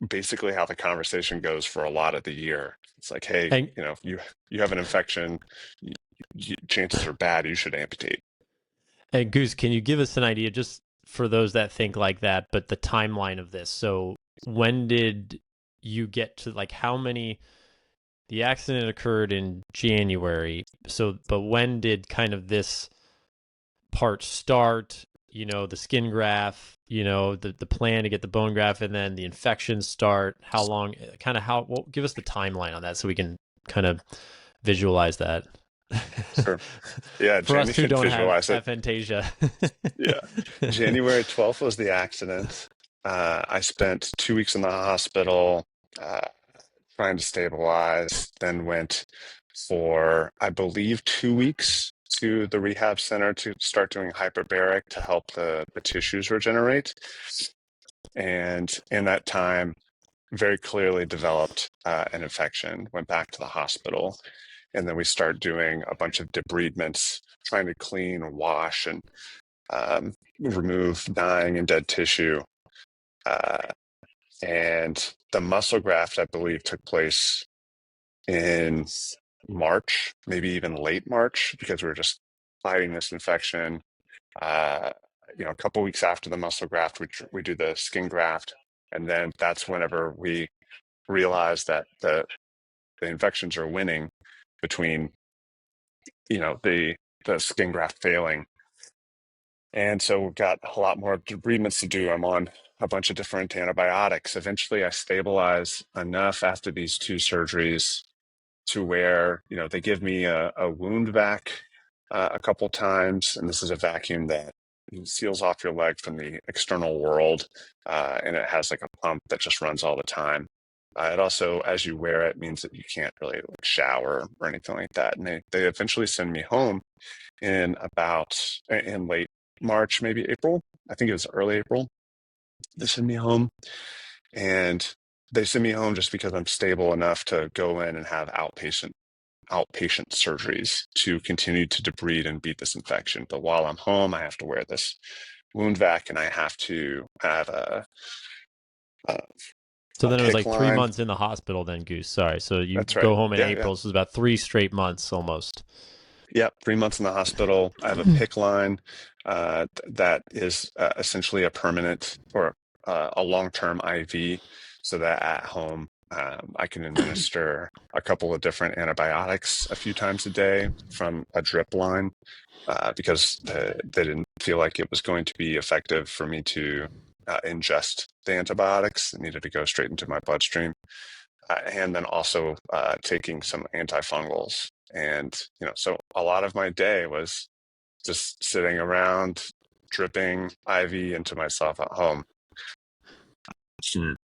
basically how the conversation goes for a lot of the year. It's like, hey, and you have an infection, chances are bad, you should amputate. and Goose, can you give us an idea just for those that think like that, but the timeline of this? So when did you get to like how many the accident occurred in January. So but when did kind of this part start? The skin graft, the plan to get the bone graft, and then the infections start. How long, kind of give us the timeline on that so we can kind of visualize that. Sure. Yeah, For us Jamie who can don't have visualize it. aphantasia. Yeah. January 12th was the accident. I spent 2 weeks in the hospital uh, trying to stabilize, then went for, I believe, 2 weeks to the rehab center to start doing hyperbaric to help the tissues regenerate. And in that time, very clearly developed an infection, went back to the hospital. And then we start doing a bunch of debridements, trying to clean and wash and remove dying and dead tissue. Uh, and the muscle graft, I believe, took place in March, maybe even late March, because we were just fighting this infection. Uh, a couple weeks after the muscle graft, we do the skin graft. And then that's whenever we realize that the infections are winning between, the skin graft failing. And so we've got a lot more debridements to do. I'm on a bunch of different antibiotics. Eventually, I stabilize enough after these two surgeries to where, they give me a wound vac a couple times. And this is a vacuum that seals off your leg from the external world. And it has like a pump that just runs all the time. It also, as you wear it, means that you can't really like shower or anything like that. And they eventually send me home in late March, maybe April. I think it was early April. They send me home, and they send me home just because I'm stable enough to go in and have outpatient outpatient surgeries to continue to debride and beat this infection. But while I'm home, I have to wear this wound vac, and I have to have a, So a then it was PIC like 3 line. months in the hospital then, Goose. Sorry. So you That's right. go home in Yeah, yeah. April. So it's about 3 straight months almost. Yeah, 3 months in the hospital. I have a PIC line that is essentially a permanent or a long-term IV, so that at home I can administer a couple of different antibiotics a few times a day from a drip line because they didn't feel like it was going to be effective for me to ingest the antibiotics. It needed to go straight into my bloodstream. And then also taking some antifungals. And, so a lot of my day was just sitting around dripping IV into myself at home for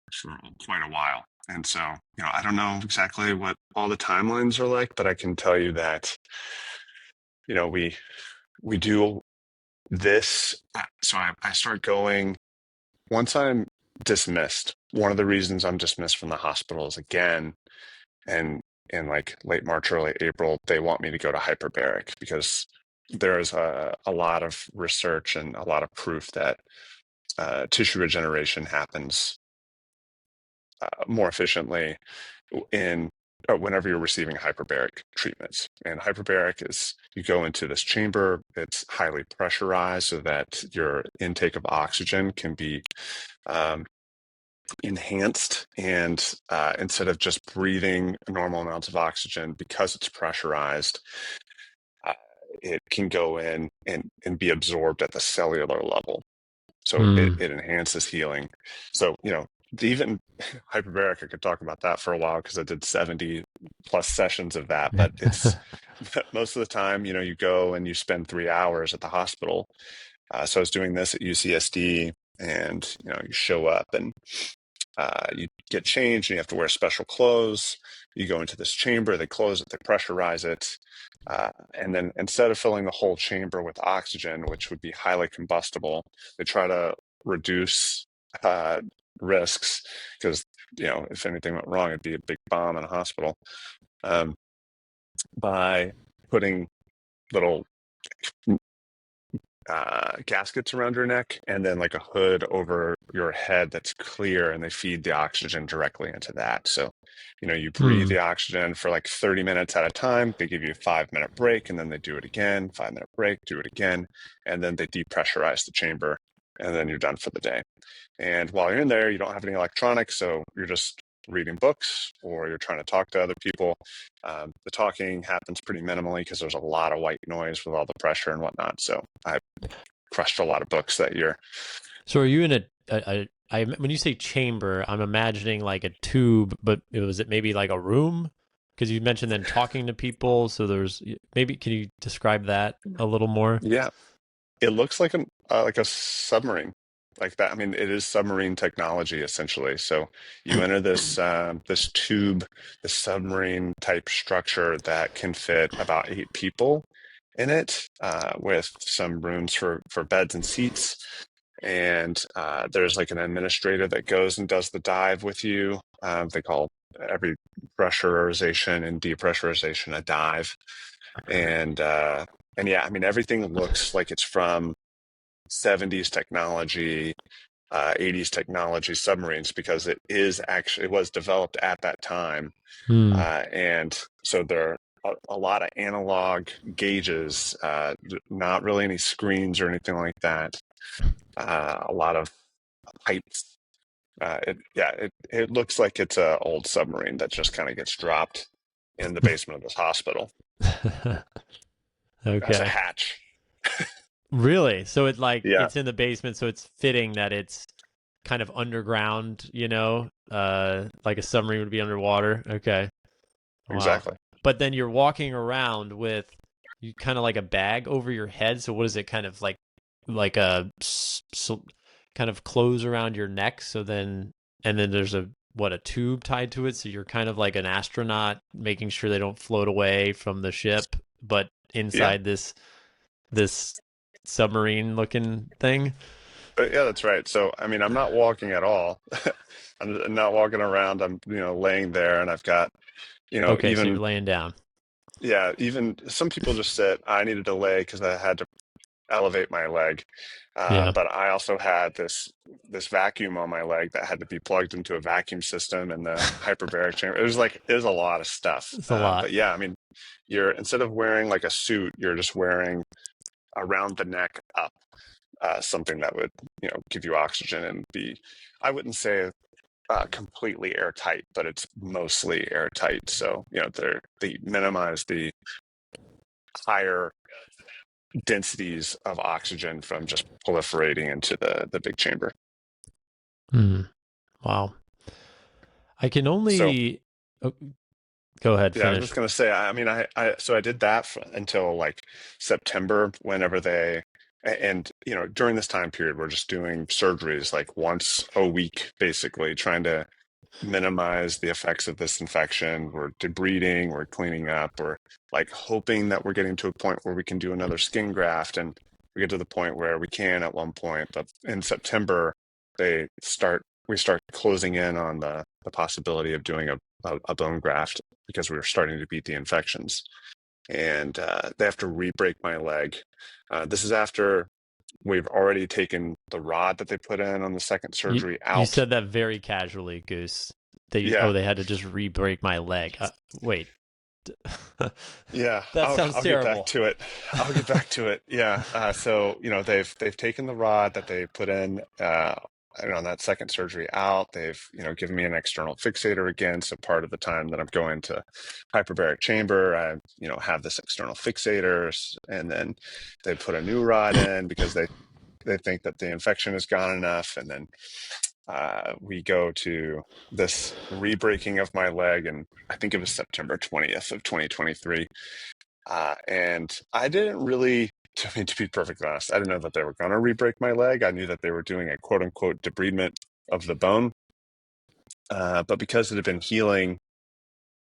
quite a while. And so, I don't know exactly what all the timelines are like, but I can tell you that, we do this. So I start going once I'm dismissed. One of the reasons I'm dismissed from the hospital is, again, and in like late March, early April, they want me to go to hyperbaric because there's a lot of research and a lot of proof that tissue regeneration happens more efficiently in whenever you're receiving hyperbaric treatments. And hyperbaric is you go into this chamber, it's highly pressurized so that your intake of oxygen can be um, enhanced, and instead of just breathing normal amounts of oxygen, because it's pressurized, uh, it can go in and be absorbed at the cellular level, so it, Hmm. it enhances healing. So even hyperbaric, I could talk about that for a while because I did 70 plus sessions of that, but it's most of the time, you go and you spend 3 hours at the hospital. So I was doing this at UCSD, and you show up and you get changed and you have to wear special clothes. You go into this chamber, they close it, they pressurize it. And then instead of filling the whole chamber with oxygen, which would be highly combustible, they try to reduce uh, risks because, if anything went wrong, it'd be a big bomb in a hospital um, by putting little gaskets around your neck and then like a hood over your head that's clear, and they feed the oxygen directly into that. So, you breathe Hmm. the oxygen for like 30 minutes at a time. They give you a 5 minute break, and then they do it again, 5 minute break, do it again, and then they depressurize the chamber, and then you're done for the day. And while you're in there, you don't have any electronics, so you're just reading books or you're trying to talk to other people. The talking happens pretty minimally because there's a lot of white noise with all the pressure and whatnot. So I crushed a lot of books that year. So are you in when you say chamber, I'm imagining like a tube, but was it maybe like a room? Because you mentioned then talking to people. So there's maybe, can you describe that a little more? Yeah, it looks like a submarine, like that. I mean, it is submarine technology essentially. So you enter this tube, this submarine type structure that can fit about 8 people in it, with some rooms for beds and seats. And there's like an administrator that goes and does the dive with you. They call every pressurization and depressurization a dive. And yeah, I mean, everything looks like it's from 70s technology, 80s technology submarines, because it was developed at that time. Hmm. And so there are a lot of analog gauges, not really any screens or anything like that. A lot of pipes. It looks like it's an old submarine that just kind of gets dropped in the basement of this hospital as a Okay. hatch. Really? So Yeah, it's in the basement, so it's fitting that it's kind of underground, like a submarine would be underwater. Okay. Wow. exactly. But then you're walking around with you kind of like a bag over your head. So what is it kind of like kind of close around your neck? So then and then there's a tube tied to it. So you're kind of like an astronaut making sure they don't float away from the ship, but Yeah, inside this submarine looking thing. yeah, that's right. So, I mean, I'm not walking at all. I'm not walking around. I'm, laying there, and I've got, Okay, so even you're laying down. yeah, even some people just said I needed to lay because I had to elevate my leg. Yeah, But I also had this vacuum on my leg that had to be plugged into a vacuum system in the hyperbaric chamber. It was a lot of stuff. it's a lot. But yeah, I mean, you're instead of wearing like a suit, you're just wearing around the neck up something that would give you oxygen and be, I wouldn't say completely airtight, but it's mostly airtight. So they minimize the higher densities of oxygen from just proliferating into the big chamber. Hmm. Wow. I can So only oh, go ahead, yeah, I was just finish. gonna say, I mean, so I did that until like September, whenever and during this time period, we're just doing surgeries like once a week, basically trying to minimize the effects of this infection. We're debriding, we're cleaning up, we're like hoping that we're getting to a point where we can do another skin graft, and we get to the point where we can at one point. But in September, we start closing in on the possibility of doing a bone graft because we were starting to beat the infections. And they have to re-break my leg. This is after we've already taken the rod that they put in on the second You surgery you out. said that very casually, Goose. Yeah, They had to just re-break my leg. Wait. yeah, That sounds I'll get back terrible. to it. I'll get back to it. Yeah. So they've taken the rod that they put in on that second surgery out. They've given me an external fixator again. So part of the time that I'm going to hyperbaric chamber, I have this external fixator, and then they put a new rod in because they think that the infection is gone enough, and then we go to this re-breaking of my leg, and I think it was September 20th of 2023. And I didn't really, to be perfectly honest, I didn't know that they were going to re-break my leg. I knew that they were doing a quote unquote debridement of the bone. But because it had been healing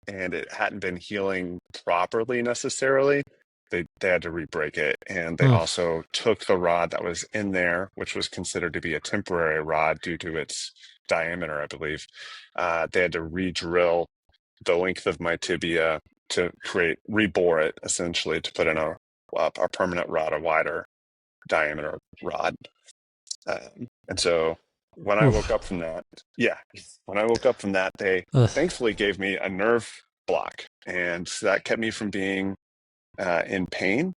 and it hadn't been healing properly necessarily, they had to re-break it. And they Hmm. also took the rod that was in there, which was considered to be a temporary rod due to its diameter, I believe. They had to re-drill the length of my tibia to rebore it essentially to put in a permanent rod, a wider diameter rod. And so when I woke Oof. up from that, yeah, when I woke up from that, they Ugh. thankfully gave me a nerve block, and that kept me from being in pain.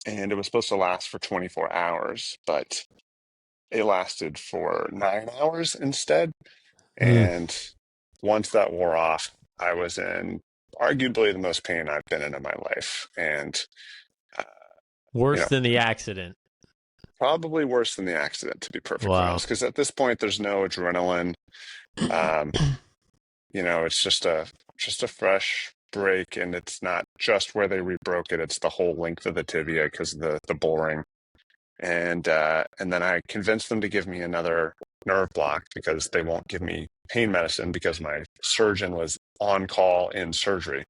And it was supposed to last for 24 hours, but it lasted for 9 hours instead. Mm. And once that wore off, I was in arguably the most pain I've been in my life. And, uh, you Worse know, than the accident. probably worse than the accident, to be perfectly Wow. honest, because at this point, there's no adrenaline. Um, it's just a fresh break, and it's not just where they rebroke it, it's the whole length of the tibia because of the boring. And then I convinced them to give me another nerve block because they won't give me pain medicine because my surgeon was on call in surgery,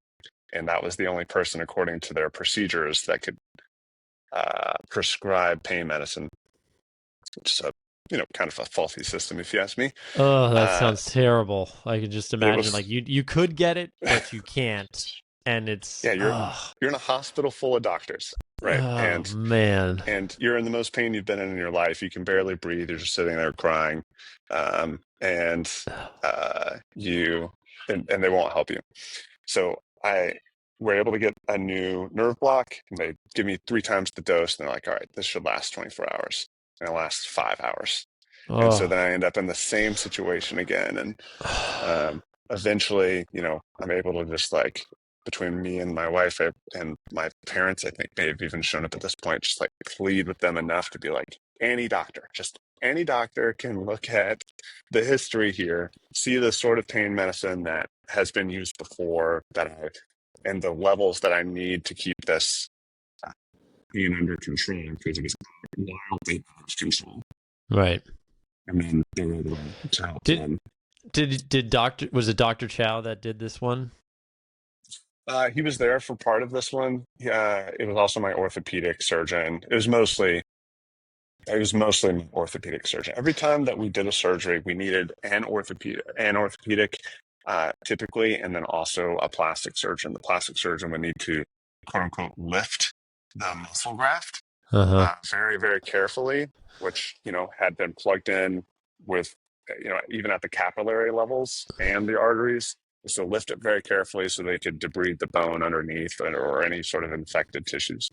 and that was the only person according to their procedures that could prescribe pain medicine, which is a kind of a faulty system if you ask me. Oh, that Uh, sounds terrible. I can just it imagine like was you could get it, but you can't. And it's yeah, you're in a hospital full of doctors, right? oh And man. you're in the most pain you've been in your life. You can barely breathe. You're just sitting there crying, and you and they won't help you. So I were able to get a new nerve block, and they give me 3 times the dose. And they're like, "All right, this should last 24 hours," and it lasts 5 hours. And so Oh. then I end up in the same situation again, and eventually, I'm able to just like between me and my wife and my parents, I think may have even shown up at this point, just like plead with them enough to be like, just any doctor can look at the history here, see the sort of pain medicine that has been used before and the levels that I need to keep this pain under control because it was wildly out of control. Right. And then they were able to help Did them. did Doctor was it Dr. Chow that did this one? He was there for part of this one. Yeah, it was also my orthopedic surgeon. It was mostly an orthopedic surgeon. Every time that we did a surgery, we needed an orthopedic typically, and then also a plastic surgeon. The plastic surgeon would need to, quote unquote, lift the muscle graft Uh-huh. very, very carefully, which, had been plugged in with, even at the capillary levels and the arteries. So lift it very carefully so they could debride the bone underneath or any sort of infected tissues.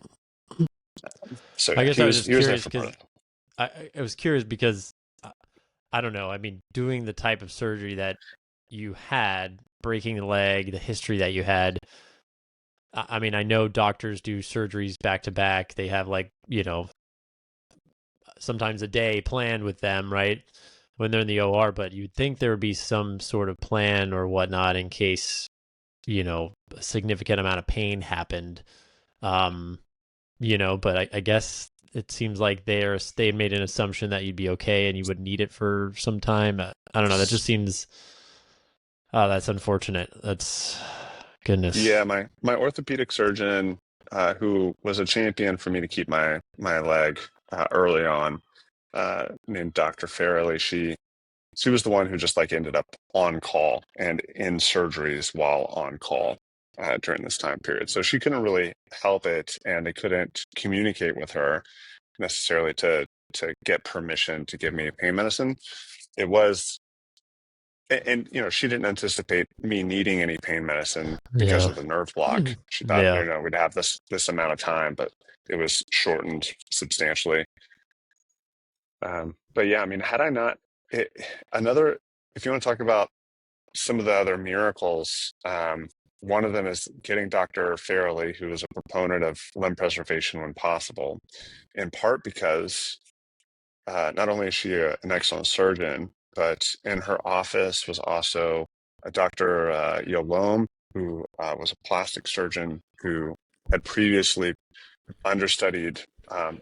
So I yeah, guess he I was was just he was there curious for part because of that. I was curious because I don't know. I mean, doing the type of surgery that you had, breaking the leg, the history that you had. I mean, I know doctors do surgeries back to back. They have like, sometimes a day planned with them, right? When they're in the OR, but you'd think there would be some sort of plan or whatnot in case, a significant amount of pain happened. Um, but I guess it seems like they made an assumption that you'd be okay and you would need it for some time. I don't know. That just seems, oh, that's unfortunate. That's goodness. Yeah, my orthopedic surgeon, who was a champion for me to keep my leg early on, named Dr. Farrelly. She was the one who just like ended up on call and in surgeries while on call during this time period. So she couldn't really help it, and they couldn't communicate with her necessarily to get permission to give me pain medicine. It was, and she didn't anticipate me needing any pain medicine because Yeah. of the nerve block. She thought, Yeah. we'd have this amount of time, but it was shortened substantially. But yeah, I mean, had I not, it, another, if you want to talk about some of the other miracles, one of them is getting Dr. Farrelly, who is a proponent of limb preservation when possible, in part because not only is she an excellent surgeon, but in her office was also a Dr. Yolome, who was a plastic surgeon who had previously understudied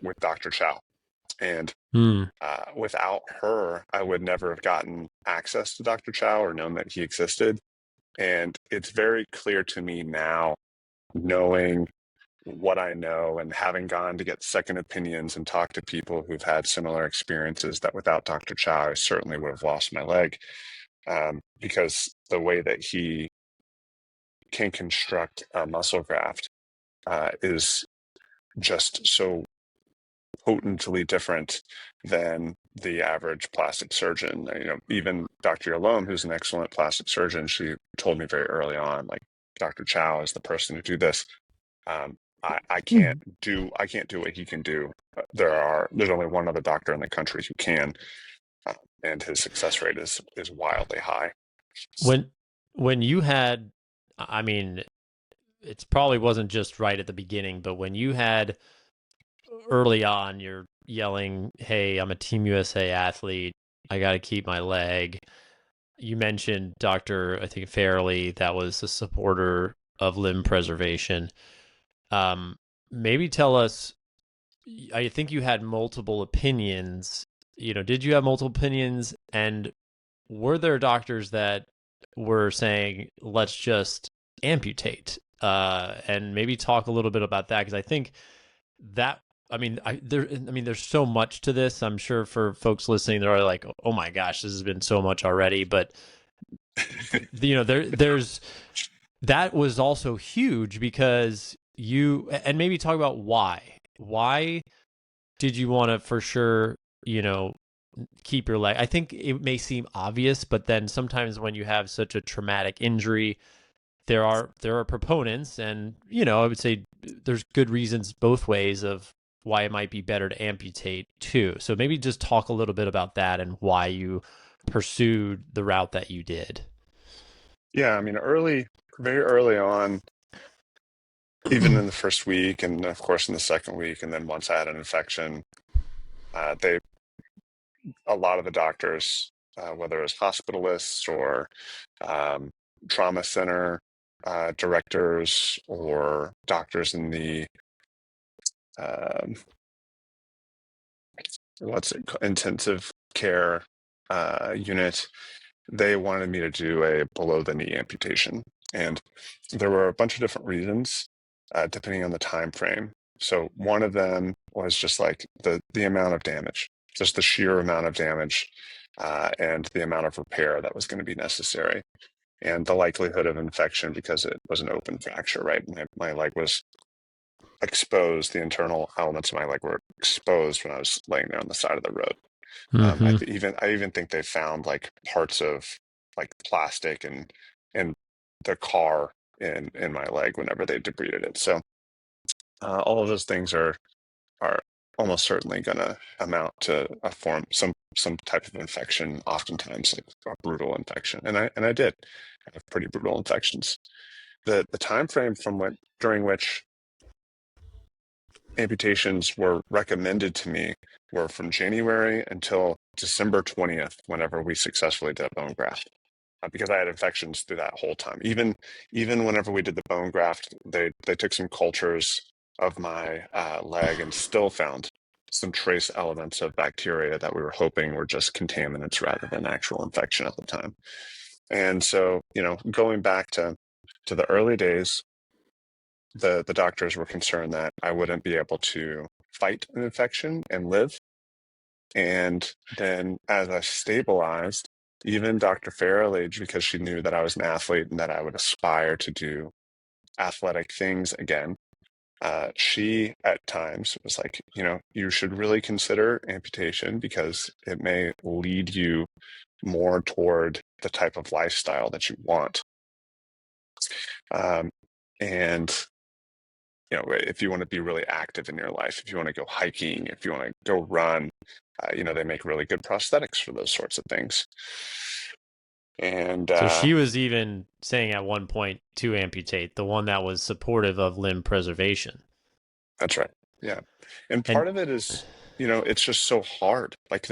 with Dr. Chow. And Hmm. without her, I would never have gotten access to Dr. Chow or known that he existed. And it's very clear to me now, knowing what I know and having gone to get second opinions and talk to people who've had similar experiences, that without Dr. Chow, I certainly would have lost my leg, because the way that he can construct a muscle graft is just so potently different than the average plastic surgeon. Even Dr. Yalom, who's an excellent plastic surgeon, she told me very early on, like, Dr. Chow is the person to do this. I can't do what he can do. There's only one other doctor in the country who can, uh, and his success rate is wildly high. When you had, I mean, it's probably wasn't just right at the beginning, but when you had early on, you're yelling, "Hey, I'm a Team USA athlete. I got to keep my leg." You mentioned Dr. I think Fairley, that was a supporter of limb preservation. Um, Maybe tell us. I think you had multiple opinions. Did you have multiple opinions? And were there doctors that were saying, let's just amputate? And maybe talk a little bit about that, because I think that, there's so much to this. I'm sure for folks listening, they're like, oh my gosh, this has been so much already. But there's that was also huge because and maybe talk about why did you want to, for sure, you know keep your leg? I think it may seem obvious, but then sometimes when you have such a traumatic injury, there are proponents, and I would say there's good reasons both ways of why it might be better to amputate too. So maybe just talk a little bit about that and why you pursued the route that you did. Yeah, I mean, very early on, even in the first week, and of course in the second week, and then once I had an infection, they a lot of the doctors, whether it was hospitalists or um, trauma center directors or doctors in the um, intensive care unit, they wanted me to do a below the knee amputation, and there were a bunch of different reasons depending on the time frame. So one of them was just like the amount of damage, just the sheer amount of damage, and the amount of repair that was going to be necessary. and the likelihood of infection because it was an open fracture, right? My leg was exposed. The internal elements of my leg were exposed when I was laying there on the side of the road. Mm-hmm. I even think they found like parts of like plastic and the car in my leg whenever they debrided it. So all of those things are almost certainly going to amount to a form some type of infection, oftentimes like a brutal infection, and I did have pretty brutal infections. The time frame during which amputations were recommended to me were from January until December 20th, whenever we successfully did a bone graft. Because I had infections through that whole time. Even whenever we did the bone graft, they took some cultures of my leg and still found some trace elements of bacteria that we were hoping were just contaminants rather than actual infection at the time. And so, going back to the early days, the doctors were concerned that I wouldn't be able to fight an infection and live. And then as I stabilized, even Dr. Farrelly, because she knew that I was an athlete and that I would aspire to do athletic things again, she at times was like, you should really consider amputation because it may lead you more toward the type of lifestyle that you want. And if you want to be really active in your life, if you want to go hiking, if you want to go run, they make really good prosthetics for those sorts of things. And So she was even saying at one point to amputate, the one that was supportive of limb preservation. that's right. Yeah. And And part of it is, it's just so hard. Like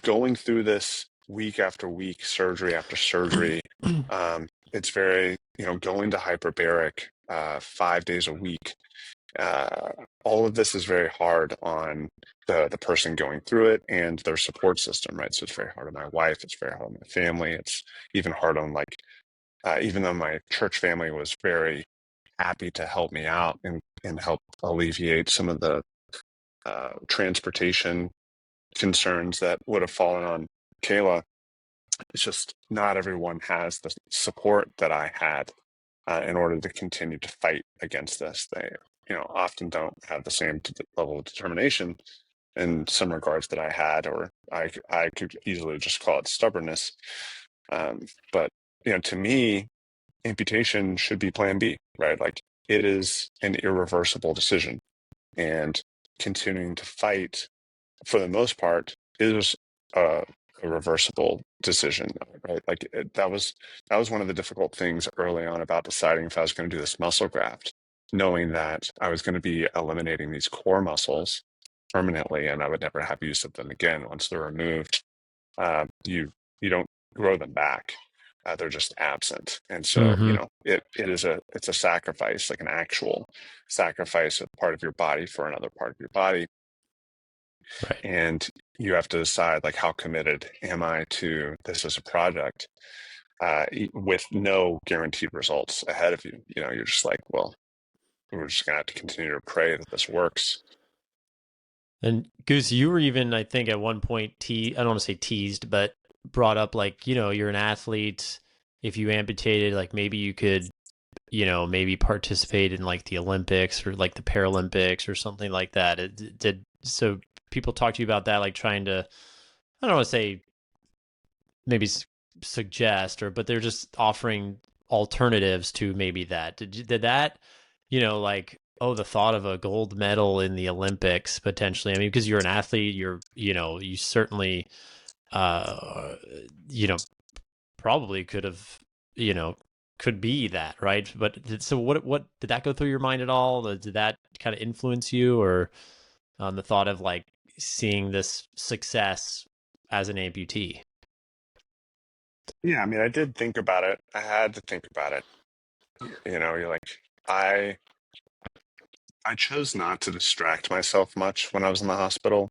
going through this week after week, surgery after surgery. It's very, going to hyperbaric 5 days a week. All of this is very hard on the person going through it and their support system, right? So it's very hard on my wife. It's very hard on my family. It's even hard on even though my church family was very happy to help me out and help alleviate some of the transportation concerns that would have fallen on Kayla. It's just not everyone has the support that I had in order to continue to fight against this. They, often don't have the same level of determination in some regards that I had, or I could easily just call it stubbornness. But to me, amputation should be Plan B, right? Like it is an irreversible decision, and continuing to fight, for the most part, is a reversible decision, right? Like that was one of the difficult things early on about deciding if I was going to do this muscle graft, knowing that I was going to be eliminating these core muscles permanently, and I would never have use of them again once they're removed. You don't grow them back; they're just absent, and so mm-hmm. it's a sacrifice, like an actual sacrifice of part of your body for another part of your body. Right. And you have to decide, like, how committed am I to this as a project, with no guaranteed results ahead of you. You're just like, well, we're just gonna have to continue to pray that this works. And Goose, you were even, I think, at one point, I don't want to say teased, but brought up like, you're an athlete. If you amputated, like maybe you could, maybe participate in like the Olympics or like the Paralympics or something like that. So people talk to you about that, like trying to, I don't want to say maybe suggest but they're just offering alternatives to maybe that. Did that, like, oh, the thought of a gold medal in the Olympics potentially, I mean, because you're an athlete, you certainly, uh, you know, probably could have, could be that, right? But so what did that go through your mind at all? Did that kind of influence you, or the thought of like seeing this success as an amputee? Yeah, I mean, I did think about it. I had to think about it. You're like, I I chose not to distract myself much when I was in the hospital.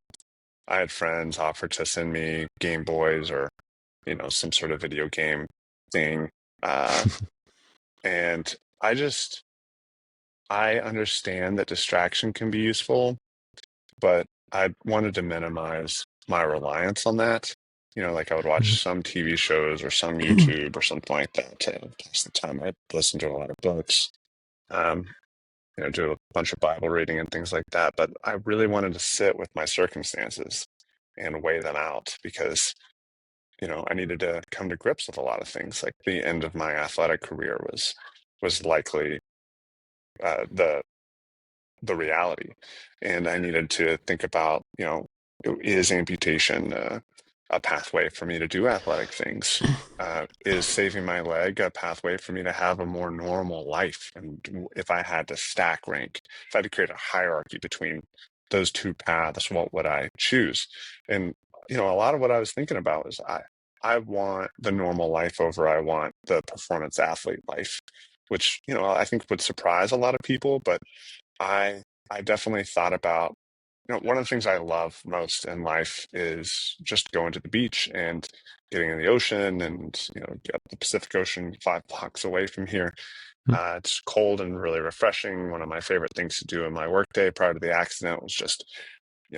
I had friends offer to send me Game Boys or some sort of video game thing, and I understand that distraction can be useful, but I wanted to minimize my reliance on that. Like I would Mhm. watch some TV shows or some YouTube or something like that to pass the time. I'd listen to a lot of books, um, do a bunch of Bible reading and things like that. But I really wanted to sit with my circumstances and weigh them out because, I needed to come to grips with a lot of things. Like the end of my athletic career was likely the reality. And I needed to think about, is amputation a pathway for me to do athletic things? Is saving my leg a pathway for me to have a more normal life? And if I had to stack rank, if I had to create a hierarchy between those two paths, what would I choose? And, a lot of what I was thinking about was I want the normal life over I want the performance athlete life, which, I think would surprise a lot of people, but I I definitely thought about, one of the things I love most in life is just going to the beach and getting in the ocean and, get the Pacific Ocean 5 blocks away from here. It's cold and really refreshing. One of my favorite things to do in my workday prior to the accident was just,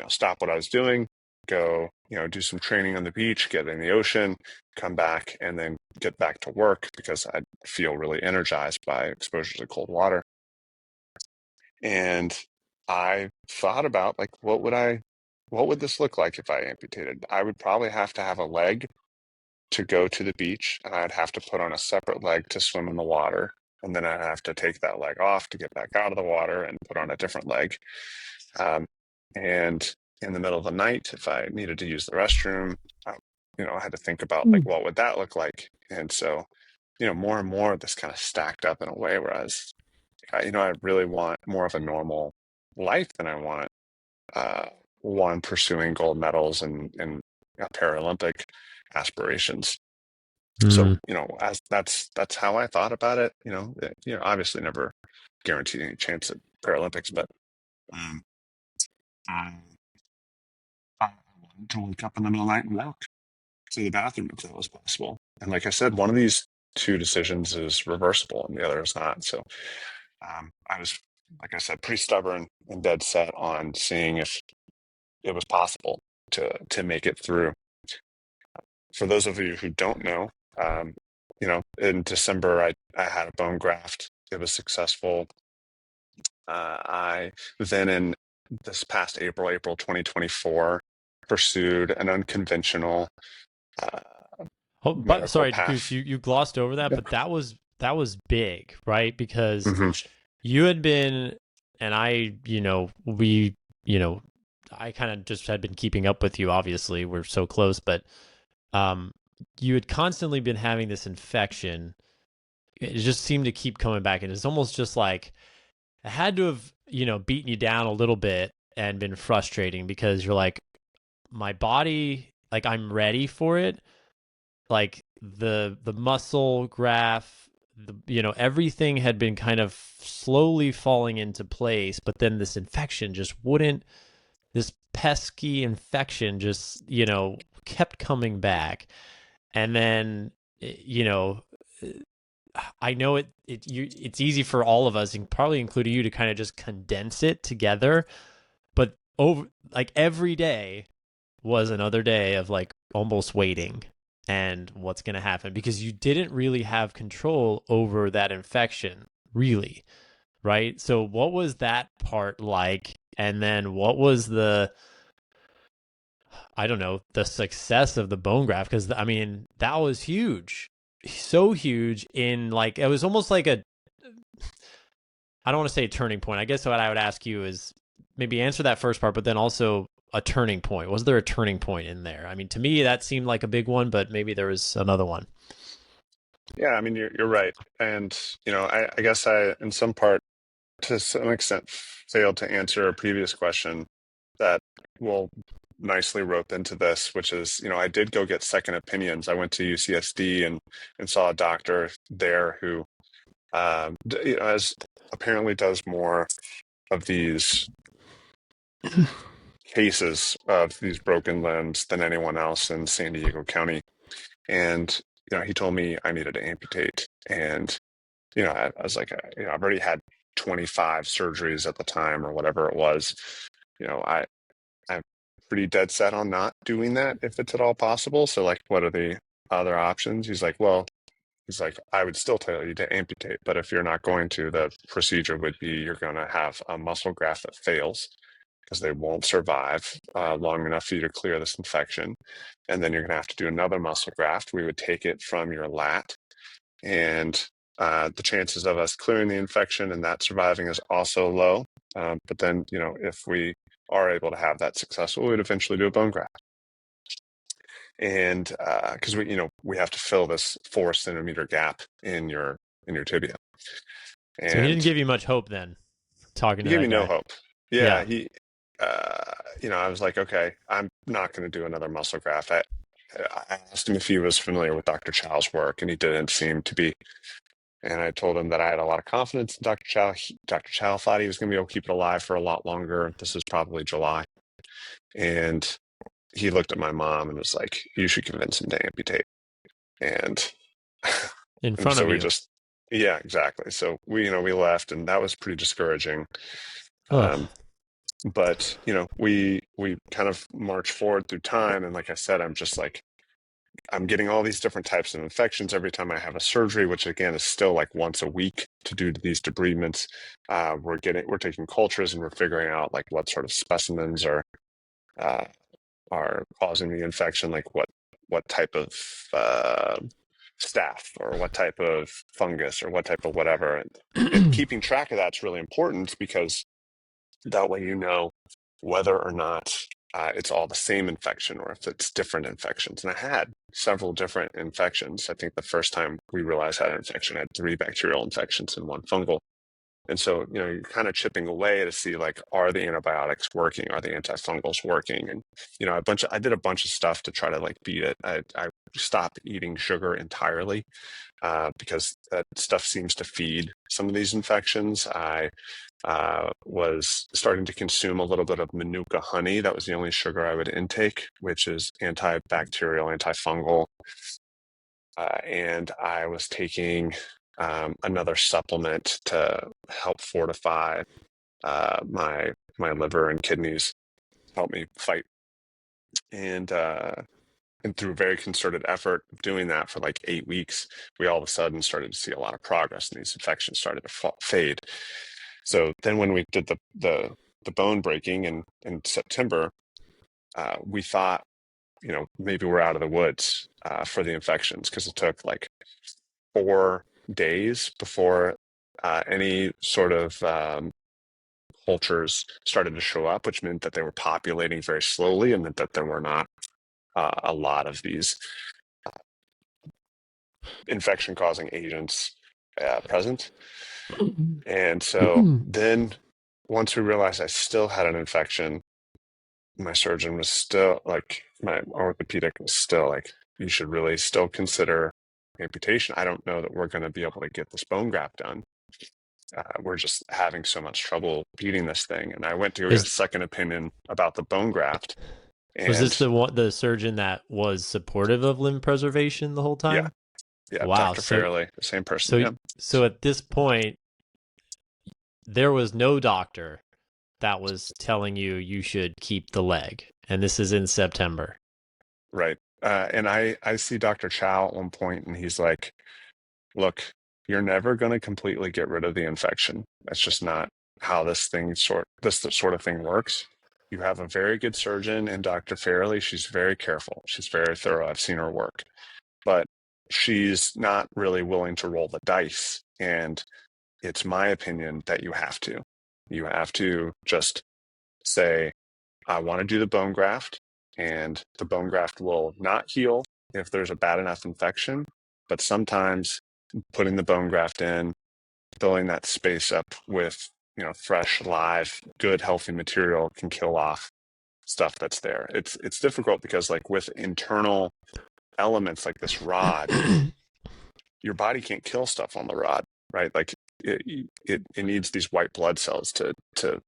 stop what I was doing, go, do some training on the beach, get in the ocean, come back, and then get back to work because I feel really energized by exposure to cold water. And I thought about like, what would this look like if I amputated? I would probably have to have a leg to go to the beach, and I'd have to put on a separate leg to swim in the water. And then I'd have to take that leg off to get back out of the water and put on a different leg. Um, and in the middle of the night, if I needed to use the restroom, I, I had to think about like, what would that look like? And so, more and more this kind of stacked up in a way where I really want more of a normal life than I want uh, one pursuing gold medals and Paralympic aspirations. So, Mm. as that's how I thought about it. Obviously never guaranteed any chance at Paralympics, but um, I, I wanted to wake up in the middle of the night and walk to the bathroom if that was possible. And like I said, one of these two decisions is reversible and the other is not. So I was, like I said, pretty stubborn and dead set on seeing if it was possible to make it through. For those of you who don't know, in December I had a bone graft. It was successful. I then in this past April 2024, pursued an unconventional uh, Oh, but medical sorry, Goose, path. you glossed over that, Yeah. but that was big, right? Because Hmm. you had been, and I, you know, I kind of just had been keeping up with you. Obviously, we're so close, but um, you had constantly been having this infection. It just seemed to keep coming back, and it's almost just like it had to have, beaten you down a little bit and been frustrating because you're like, my body, like I'm ready for it, like the muscle graph, everything had been kind of slowly falling into place, but then this infection just wouldn't, this pesky infection just, kept coming back. And then, I know it's easy for all of us, and probably including you, to kind of just condense it together, but over, like, every day was another day of like almost waiting and what's going to happen, because you didn't really have control over that infection, really, right? So what was that part like? And then what was the, I don't know, the success of the bone graft? Because I mean, that was huge, so huge. In like, it was almost like a, I don't want to say a turning point. I guess what I would ask you is maybe answer that first part, but then also a turning point. Was there a turning point in there? I mean, to me, that seemed like a big one, but maybe there was another one. Yeah, I mean you're right, and I guess I in some part to some extent failed to answer a previous question that will nicely rope into this, which is, I did go get second opinions. I went to UCSD and saw a doctor there who, as apparently does more of these cases of these broken limbs than anyone else in San Diego County. And, he told me I needed to amputate. And, I was like, I've already had 25 surgeries at the time or whatever it was. You know, I pretty dead set on not doing that if it's at all possible. So like, what are the other options? He's like, well, he's like, I would still tell you to amputate, but if you're not going to, the procedure would be you're going to have a muscle graft that fails because they won't survive long enough for you to clear this infection. And then you're going to have to do another muscle graft. We would take it from your lat, and the chances of us clearing the infection and that surviving is also low. But then, if we are able to have that successful, we would eventually do a bone graft. And because we have to fill this 4 centimeter gap in your tibia. So he didn't And give you much hope then, talking he to gave that me no guy. hope. Yeah, Yeah. I was like, okay, I'm not going to do another muscle graft. I asked him if he was familiar with Dr. Chow's work, and he didn't seem to be. And I told him that I had a lot of confidence in Dr. Chow. Dr. Chow thought he was going to be able to keep it alive for a lot longer. This is probably July. And he looked at my mom and was like, you should convince him to amputate. And, In and front so of we you. just, yeah, exactly. So we left, and that was pretty discouraging. Ugh. But we kind of march forward through time, and like I said, I'm just like, I'm getting all these different types of infections every time I have a surgery, which again is still like once a week to do these debridements. We're taking cultures, and we're figuring out like what sort of specimens uh, are causing the infection, like what type of staph or what type of fungus or what type of whatever, and keeping track of that's really important because that way whether or not it's all the same infection or if it's different infections. And I had several different infections. I think the first time we realized I had an infection, I had 3 bacterial infections and 1 fungal. And so, you're kind of chipping away to see like, are the antibiotics working? Are the antifungals working? And, I did a bunch of stuff to try to like beat it. I stopped eating sugar entirely because that stuff seems to feed some of these infections. I was starting to consume a little bit of Manuka honey. That was the only sugar I would intake, which is antibacterial, antifungal. And I was taking another supplement to help fortify my liver and kidneys, help me fight. And through very concerted effort doing that for like 8 weeks, we all of a sudden started to see a lot of progress, and these infections started to fade. So then when we did the bone breaking in September, we thought, maybe we're out of the woods for the infections, because it took like 4 days before any sort of cultures started to show up, which meant that they were populating very slowly, and that there were not a lot of these infection-causing agents present. And so then once we realized I still had an infection, my surgeon was still like, my orthopedic was still like, you should really still consider amputation. I don't know that we're going to be able to get this bone graft done. We're just having so much trouble beating this thing. And I went to go get a Is second opinion about the bone graft. Was this And the surgeon that was supportive of limb preservation the whole yeah, time? yeah, Wow. Dr. So Fairley, the same person. so Yeah, so at this point there was no doctor that was telling you you should keep the leg. And this is in September. right. And I see Dr. Chow at one point, and he's like, look, you're never going to completely get rid of the infection. That's just not how this sort of thing works. You have a very good surgeon in Dr. Fairley. She's very careful. She's very thorough. I've seen her work, but she's not really willing to roll the dice. And it's my opinion that you have to. You have to just say, I want to do the bone graft, and the bone graft will not heal if there's a bad enough infection. But sometimes putting the bone graft in, filling that space up with, fresh, live, good, healthy material can kill off stuff that's there. It's difficult because like with internal elements like this rod, your body can't kill stuff on the rod, right? Like it needs these white blood cells to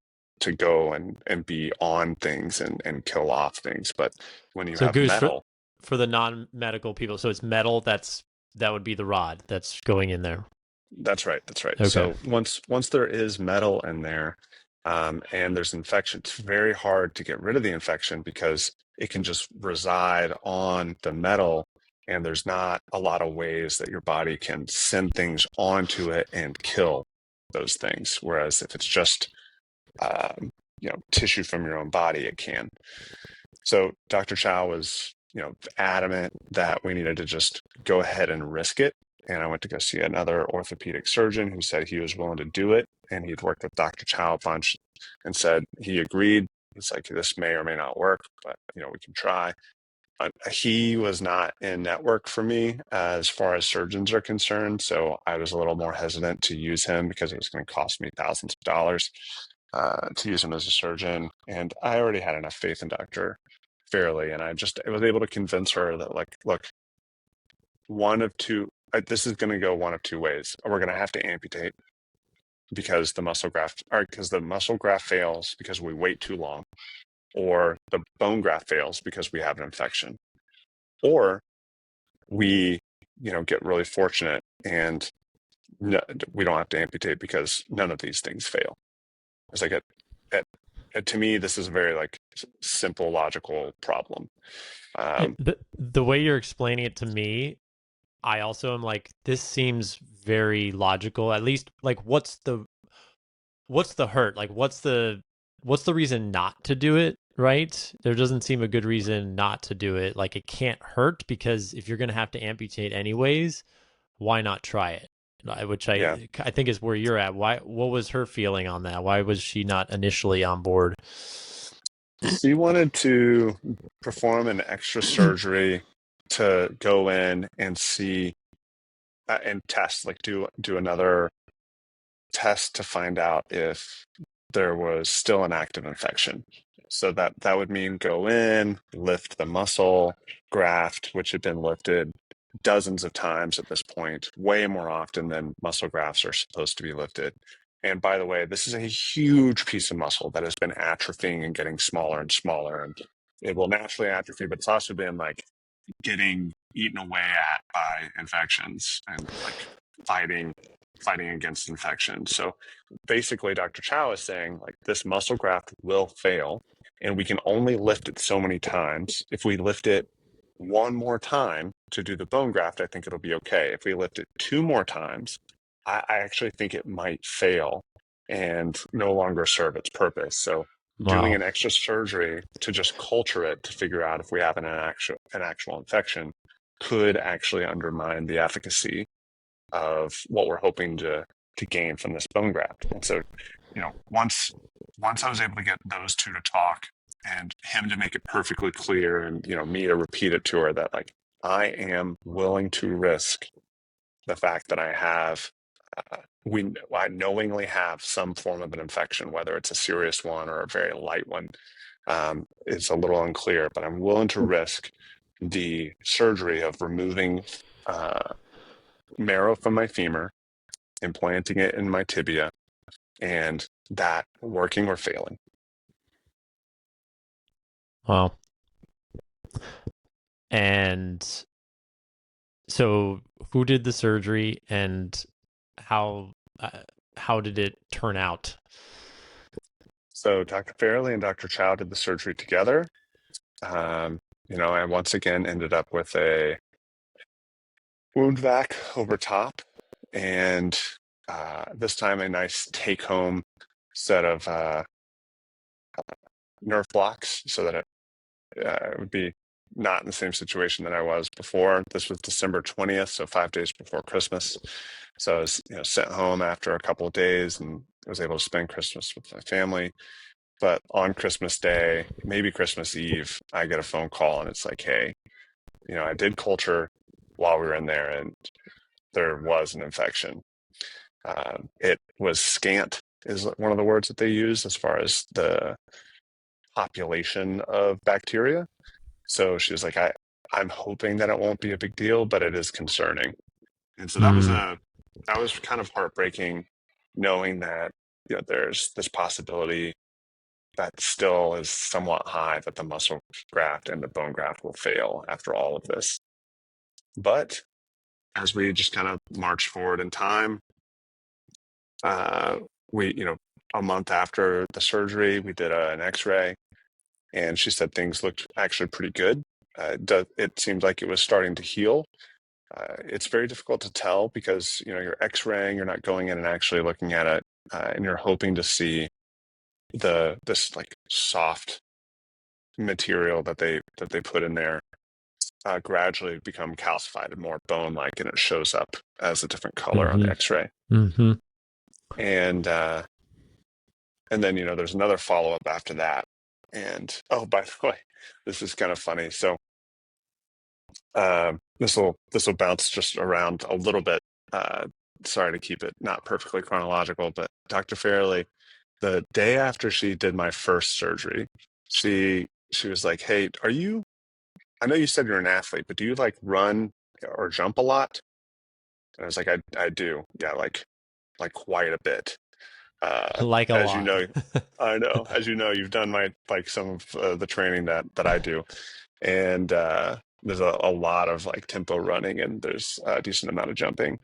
go and be on things and kill off things. But when you So have Goose, metal, for the non-medical people, so it's metal that would be the rod that's going in there. that's right. Okay. So once there is metal in there, and there's infection. It's very hard to get rid of the infection because it can just reside on the metal, and there's not a lot of ways that your body can send things onto it and kill those things. Whereas if it's just tissue from your own body, it can. So Dr. Chow was, adamant that we needed to just go ahead and risk it. And I went to go see another orthopedic surgeon who said he was willing to do it. And he'd worked with Dr. Chow a bunch and said he agreed. He's like, this may or may not work, but we can try. He was not in network for me as far as surgeons are concerned. So I was a little more hesitant to use him because it was going to cost me thousands of dollars to use him as a surgeon. And I already had enough faith in Dr. Fairley. And I was able to convince her that, like, look, one of two, this is going to go one of two ways. We're going to have to amputate because the muscle graft, or because the muscle graft fails because we wait too long, or the bone graft fails because we have an infection, or we, get really fortunate and we don't have to amputate because none of these things fail. It's like to me, this is a very simple logical problem. Yeah, Um, the way you're explaining it to me, I also am like, this seems very logical. At least, like, what's the hurt? Like, what's the reason not to do it? Right? There doesn't seem a good reason not to do it. Like, it can't hurt because if you're gonna have to amputate anyways, why not try it? Which yeah, I think is where you're at. Why? What was her feeling on that? Why was she not initially on board? she wanted to perform an extra surgery to go in and see and test, like do another test to find out if there was still an active infection. So that would mean go in, lift the muscle graft, which had been lifted dozens of times at this point, way more often than muscle grafts are supposed to be lifted. And by the way, this is a huge piece of muscle that has been atrophying and getting smaller and smaller. And it will naturally atrophy, but it's also been getting eaten away at by infections and fighting against infection. So basically Dr. Chow is saying this muscle graft will fail and we can only lift it so many times. If we lift it one more time to do the bone graft, I think it'll be okay. If we lift it two more times, I actually think it might fail and no longer serve its purpose. So doing Wow. an extra surgery to just culture it to figure out if we have an actual infection could actually undermine the efficacy of what we're hoping to gain from this bone graft. And so, once I was able to get those two to talk and him to make it perfectly clear and me to repeat it to her that I am willing to risk the fact that I knowingly have some form of an infection, whether it's a serious one or a very light one. It's a little unclear, but I'm willing to risk the surgery of removing marrow from my femur, implanting it in my tibia, and that working or failing. Wow. And so, who did the surgery, and how uh, how did it turn out? So Dr. Fairley and Dr. Chow did the surgery together. Um, I once again ended up with a wound vac over top, and this time a nice take-home set of nerve blocks so that it would be not in the same situation that I was before. This was December 20th, so 5 days before Christmas. So I was, sent home after a couple of days and was able to spend Christmas with my family. But on Christmas Day, maybe Christmas Eve, I get a phone call and it's like, hey, I did culture while we were in there and there was an infection. It was scant, is one of the words that they use as far as the population of bacteria. So she was like, I'm hoping that it won't be a big deal, but it is concerning. And so Mm, that was kind of heartbreaking, knowing that there's this possibility that still is somewhat high that the muscle graft and the bone graft will fail after all of this. But as we just kind of march forward in time, we a month after the surgery, we did an X-ray, and she said things looked actually pretty good. It seemed like it was starting to heal. It's very difficult to tell because you're X-raying, you're not going in and actually looking at it, and you're hoping to see this like soft material that they put in there gradually become calcified and more bone-like, and it shows up as a different color on the Mm-hmm. X-ray. Mm-hmm. And then there's another follow-up after that. And oh, by the way, this is kind of funny. So this will bounce just around a little bit. Sorry to keep it not perfectly chronological, but Dr. Fairley, the day after she did my first surgery, she was like, "Hey, I know you said you're an athlete, but do you like run or jump a lot?" And I was like, I do. Yeah, like quite a bit. Like a As you lot. know, I know, as you know, you've done some of the training that I do, and there's a lot of like tempo running, and there's a decent amount of jumping.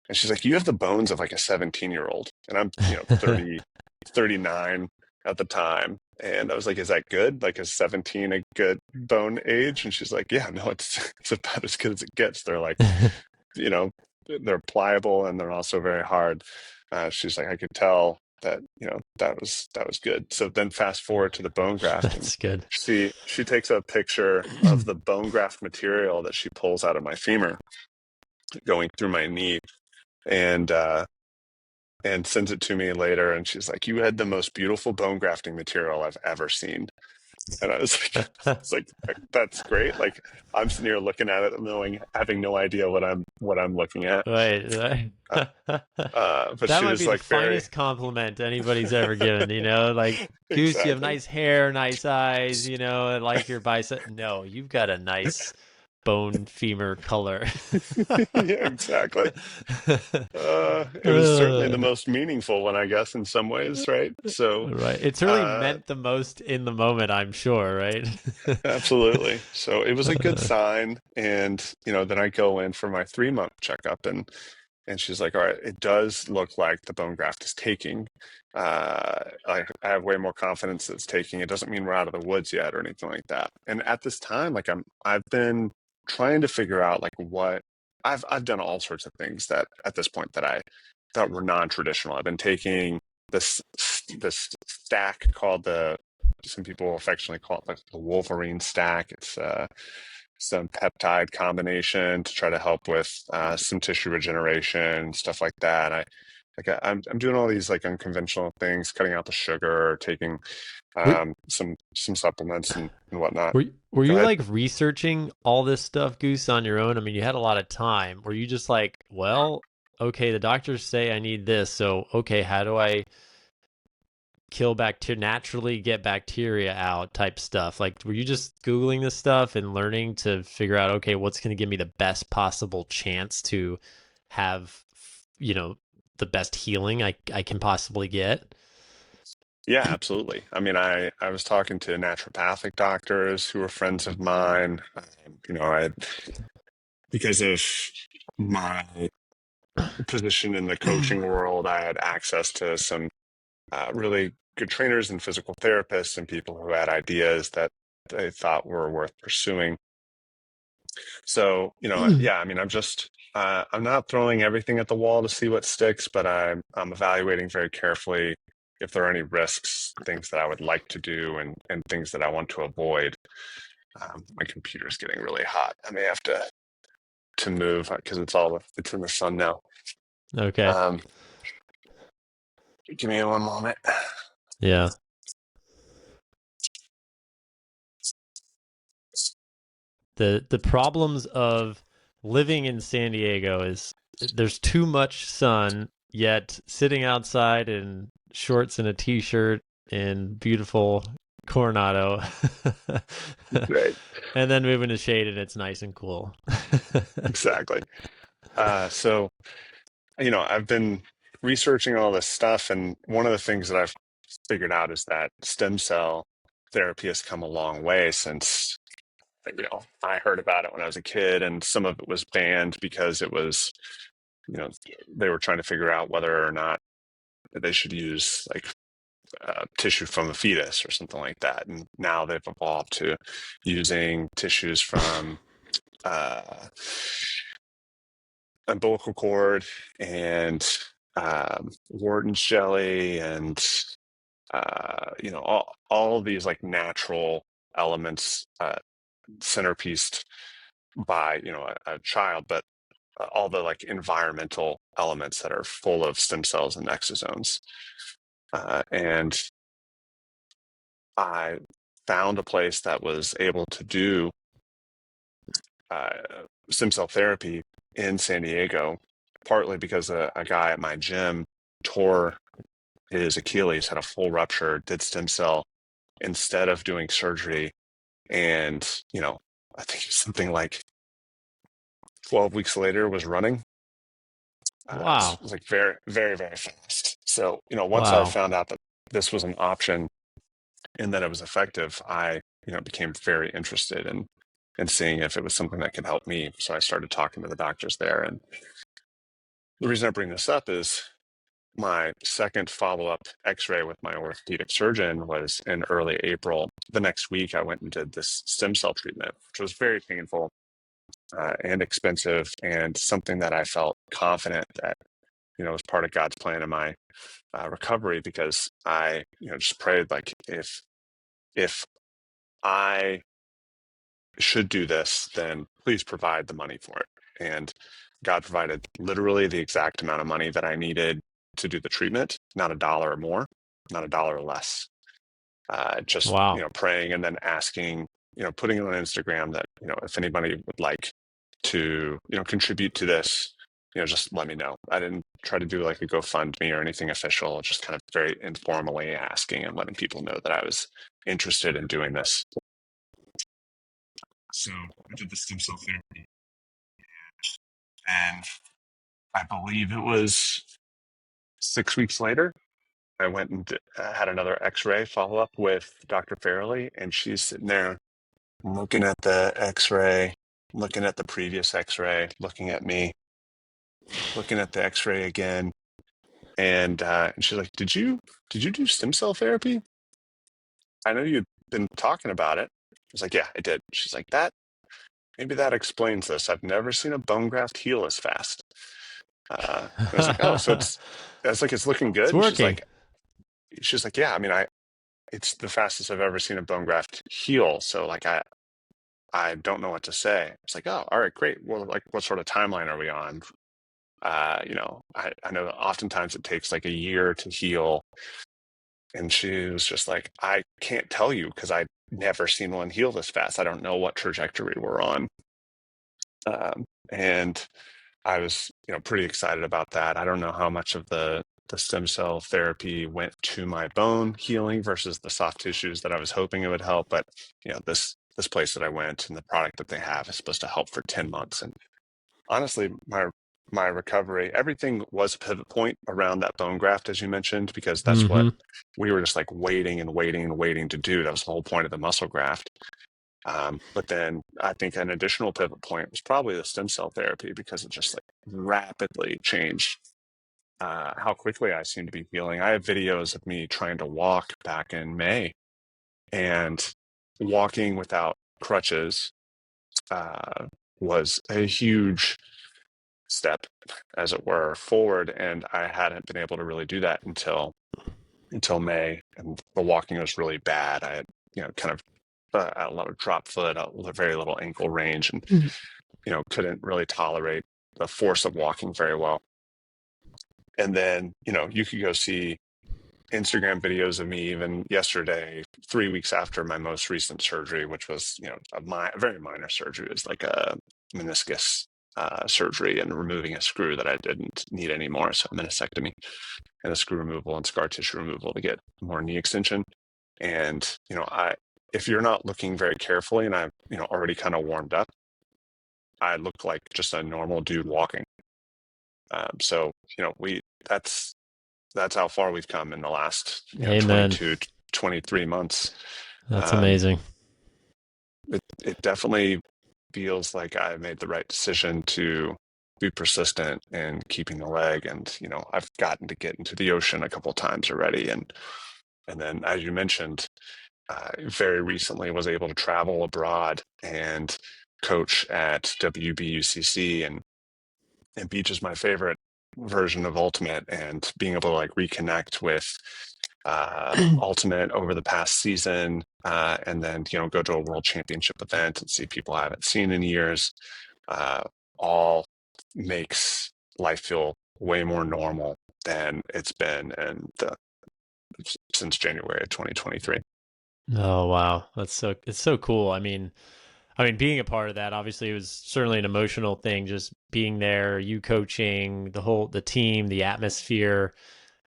And she's like, "You have the bones of like a 17-year-old," and I'm 30, 39 at the time. And I was like, "Is that good? Like, is 17 a good bone age?" And she's like, "Yeah, no, it's about as good as it gets." They're like, you know, they're pliable and they're also very hard. She's like, I could tell that, that was good. So then fast forward to the bone grafting. That's good. She takes a picture of the bone graft material that she pulls out of my femur going through my knee, and sends it to me later. And she's like, "You had the most beautiful bone grafting material I've ever seen." And I was like, it's like, "That's great." Like, I'm sitting here looking at it, having no idea what I'm looking at. Right. Uh, but That she might was be the like very finest compliment anybody's ever given, like, Goose, you have exactly. nice hair, nice eyes, I like your bicep. No, you've got a nice bone femur color. Yeah, exactly. It was certainly the Uh, most meaningful one, I guess, in some ways, right? So, right. It certainly uh, meant the most in the moment, I'm sure, right? absolutely. So it was a good sign. And, then I go in for my 3-month checkup, and she's like, "All right, it does look like the bone graft is taking. I have way more confidence that it's taking. It doesn't mean we're out of the woods yet or anything like that." And at this time, like I've been trying to figure out like what I've done all sorts of things that at this point that I thought were non-traditional. I've been taking this stack called some people affectionately call it like the Wolverine stack. It's some peptide combination to try to help with some tissue regeneration, stuff like that. I'm doing all these like unconventional things, cutting out the sugar, taking Were, some supplements and whatnot. were Go you ahead. like researching all this stuff, Goose, on your own? I mean, you had a lot of time. Were you just like, well, okay, the doctors say I need this, so okay, how do I kill bacteria, naturally get bacteria out type stuff? Like, were you just Googling this stuff and learning to figure out, okay, what's going to give me the best possible chance to have, you know, the best healing I can possibly get? Yeah, absolutely. I mean, I was talking to naturopathic doctors who were friends of mine. I because of my position in the coaching world, I had access to some really good trainers and physical therapists and people who had ideas that they thought were worth pursuing. So, yeah, I mean, I'm not throwing everything at the wall to see what sticks, but I'm evaluating very carefully if there are any risks, things that I would like to do and things that I want to avoid. My computer's getting really hot. I may have to move because it's in the sun now. Okay. Um, Give me one moment. Yeah. The problems of living in San Diego is there's too much sun, yet sitting outside in shorts and a t-shirt in beautiful Coronado, Right, and then moving to shade and it's nice and cool. exactly. So, I've been researching all this stuff, and one of the things that I've figured out is that stem cell therapy has come a long way since, I heard about it when I was a kid, and some of it was banned because it was, you know, they were trying to figure out whether or not they should use like tissue from a fetus or something like that. And now they've evolved to using tissues from umbilical cord and Wharton's jelly and all of these like natural elements centerpieced by a child, but all the like environmental elements that are full of stem cells and exosomes. And I found a place that was able to do uh, stem cell therapy in San Diego, partly because a guy at my gym tore his Achilles, had a full rupture, did stem cell instead of doing surgery. And, I think it was something like 12 weeks later was running. It Wow. was like very, very, very fast. So, once I Wow. found out that this was an option and that it was effective, I, became very interested in seeing if it was something that could help me. So I started talking to the doctors there. And the reason I bring this up is my second follow-up x-ray with my orthopedic surgeon was in early April. The next week, I went and did this stem cell treatment, which was very painful and expensive, and something that I felt confident that, was part of God's plan in my recovery, because I, just prayed like, if I should do this, then please provide the money for it. And God provided literally the exact amount of money that I needed to do the treatment, not a dollar or more, not a dollar or less. Just, Wow. praying and then asking, putting it on Instagram that, if anybody would like to, contribute to this, just let me know. I didn't try to do like a GoFundMe or anything official, just kind of very informally asking and letting people know that I was interested in doing this. So I did the stem cell therapy, and I believe it was 6 weeks later, I went and had another x-ray follow-up with Dr. Farrelly, and she's sitting there looking at the x-ray, looking at the previous x-ray, looking at me, looking at the x-ray again. And she's like, did you do stem cell therapy? I know you'd been talking about it. I was like, yeah, I did. She's like, maybe that explains this. I've never seen a bone graft heal as fast. I was like, oh, so it's looking It's good. And working. she's like, yeah, I mean, it's the fastest I've ever seen a bone graft heal. So like, I don't know what to say. It's like, oh, all right, great. Well, like, what sort of timeline are we on? I know that oftentimes it takes like a year to heal. And she was just like, I can't tell you because I've never seen one heal this fast. I don't know what trajectory we're on. And I was, pretty excited about that. I don't know how much of the stem cell therapy went to my bone healing versus the soft tissues that I was hoping it would help. But, this place that I went and the product that they have is supposed to help for 10 months. And honestly, my recovery, everything was a pivot point around that bone graft, as you mentioned, because that's what Mm-hmm. we were just like waiting and waiting and waiting to do. That was the whole point of the muscle graft. But then I think an additional pivot point was probably the stem cell therapy, because it just like rapidly changed how quickly I seem to be healing. I have videos of me trying to walk back in May, and walking without crutches was a huge step, as it were, forward. And I hadn't been able to really do that until May, and the walking was really bad. I had, kind of a lot of drop foot, very little ankle range, and couldn't really tolerate the force of walking very well. And then, you could go see Instagram videos of me even yesterday, 3 weeks after my most recent surgery, which was, a very minor surgery. It was like a meniscus surgery and removing a screw that I didn't need anymore. So a meniscectomy and a screw removal and scar tissue removal to get more knee extension. And, if you're not looking very carefully, and I've, already kind of warmed up, I look like just a normal dude walking. So, that's how far we've come in the last, Amen. 22, 23 months. That's Um, amazing. it definitely feels like I made the right decision to be persistent in keeping the leg. And, I've gotten to get into the ocean a couple times already. And then, as you mentioned, very recently was able to travel abroad and coach at WBUCC, and beach is my favorite version of ultimate, and being able to like reconnect with ultimate over the past season, and then go to a world championship event and see people I haven't seen in years, uh, all makes life feel way more normal than it's been since January of 2023. Oh wow, it's so cool. I mean, being a part of that, obviously, it was certainly an emotional thing. Just being there, you coaching the team, the atmosphere,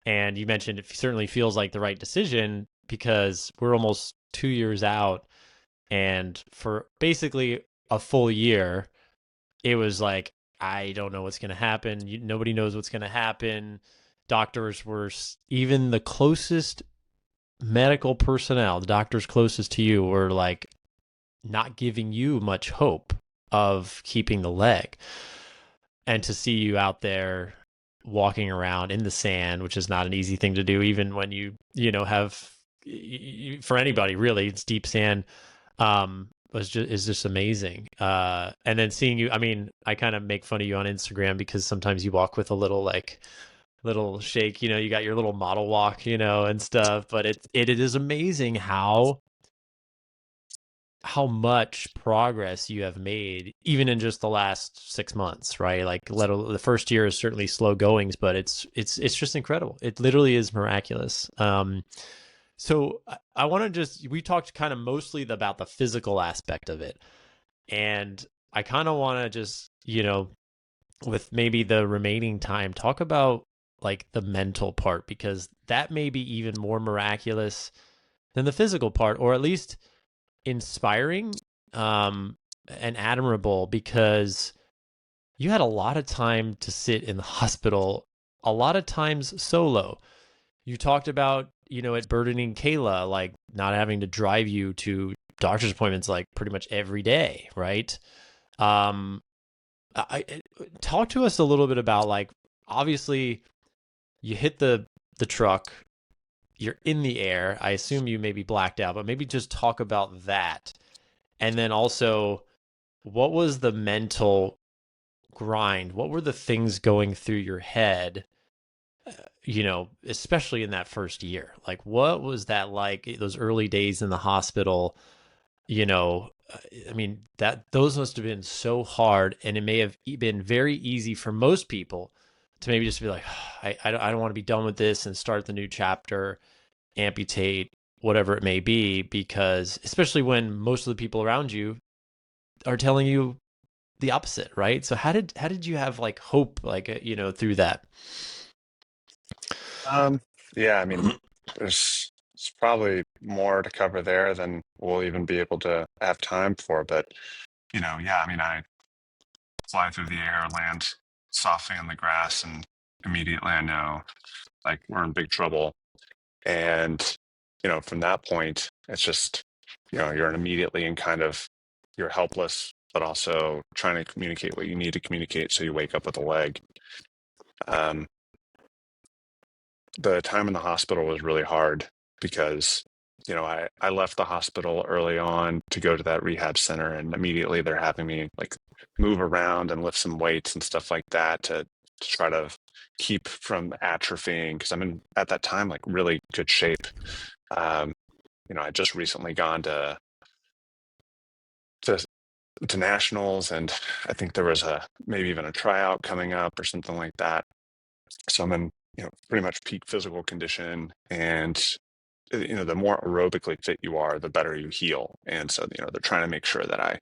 and you mentioned it certainly feels like the right decision because we're almost 2 years out, and for basically a full year, it was like I don't know what's going to happen. Nobody knows what's going to happen. Doctors were even the closest medical personnel, the doctors closest to you, were like not giving you much hope of keeping the leg. And to see you out there walking around in the sand, which is not an easy thing to do, even when have, for anybody really, it's deep sand, is just amazing. And then seeing you, I mean, I kind of make fun of you on Instagram because sometimes you walk with a little shake, you got your little model walk, and stuff, but it is amazing how much progress you have made even in just the last 6 months, right? Like the first year is certainly slow goings, but it's just incredible. It literally is miraculous. So I want to we talked kind of mostly about the physical aspect of it. And I kind of want to just, with maybe the remaining time, talk about like the mental part, because that may be even more miraculous than the physical part, or at least inspiring, and admirable, because you had a lot of time to sit in the hospital, a lot of times solo. You talked about, it burdening Kayla, like not having to drive you to doctor's appointments like pretty much every day, right? Um, I talk to us a little bit about, like, obviously you hit the truck, you're in the air. I assume you maybe blacked out, but maybe just talk about that. And then also, what was the mental grind? What were the things going through your head, especially in that first year? Like, what was that like, those early days in the hospital? You know, I mean, those must have been so hard, and it may have been very easy for most people to maybe just be like, I don't want to be done with this and start the new chapter, amputate, whatever it may be, because especially when most of the people around you are telling you the opposite, right? So how did you have like hope, like, through that? Yeah, I mean, there's probably more to cover there than we'll even be able to have time for. But yeah, I mean, I fly through the air, land softly on the grass, and immediately I know like we're in big trouble. And from that point, it's just you're immediately in kind of you're helpless, but also trying to communicate what you need to communicate. So you wake up with a leg. Um, the time in the hospital was really hard because I left the hospital early on to go to that rehab center, and immediately they're having me like move around and lift some weights and stuff like that to try to keep from atrophying, because I'm in at that time like really good shape. um, I just recently gone to to nationals, and I think there was a maybe even a tryout coming up or something like that. So I'm in pretty much peak physical condition, and the more aerobically fit you are, the better you heal. And so they're trying to make sure that I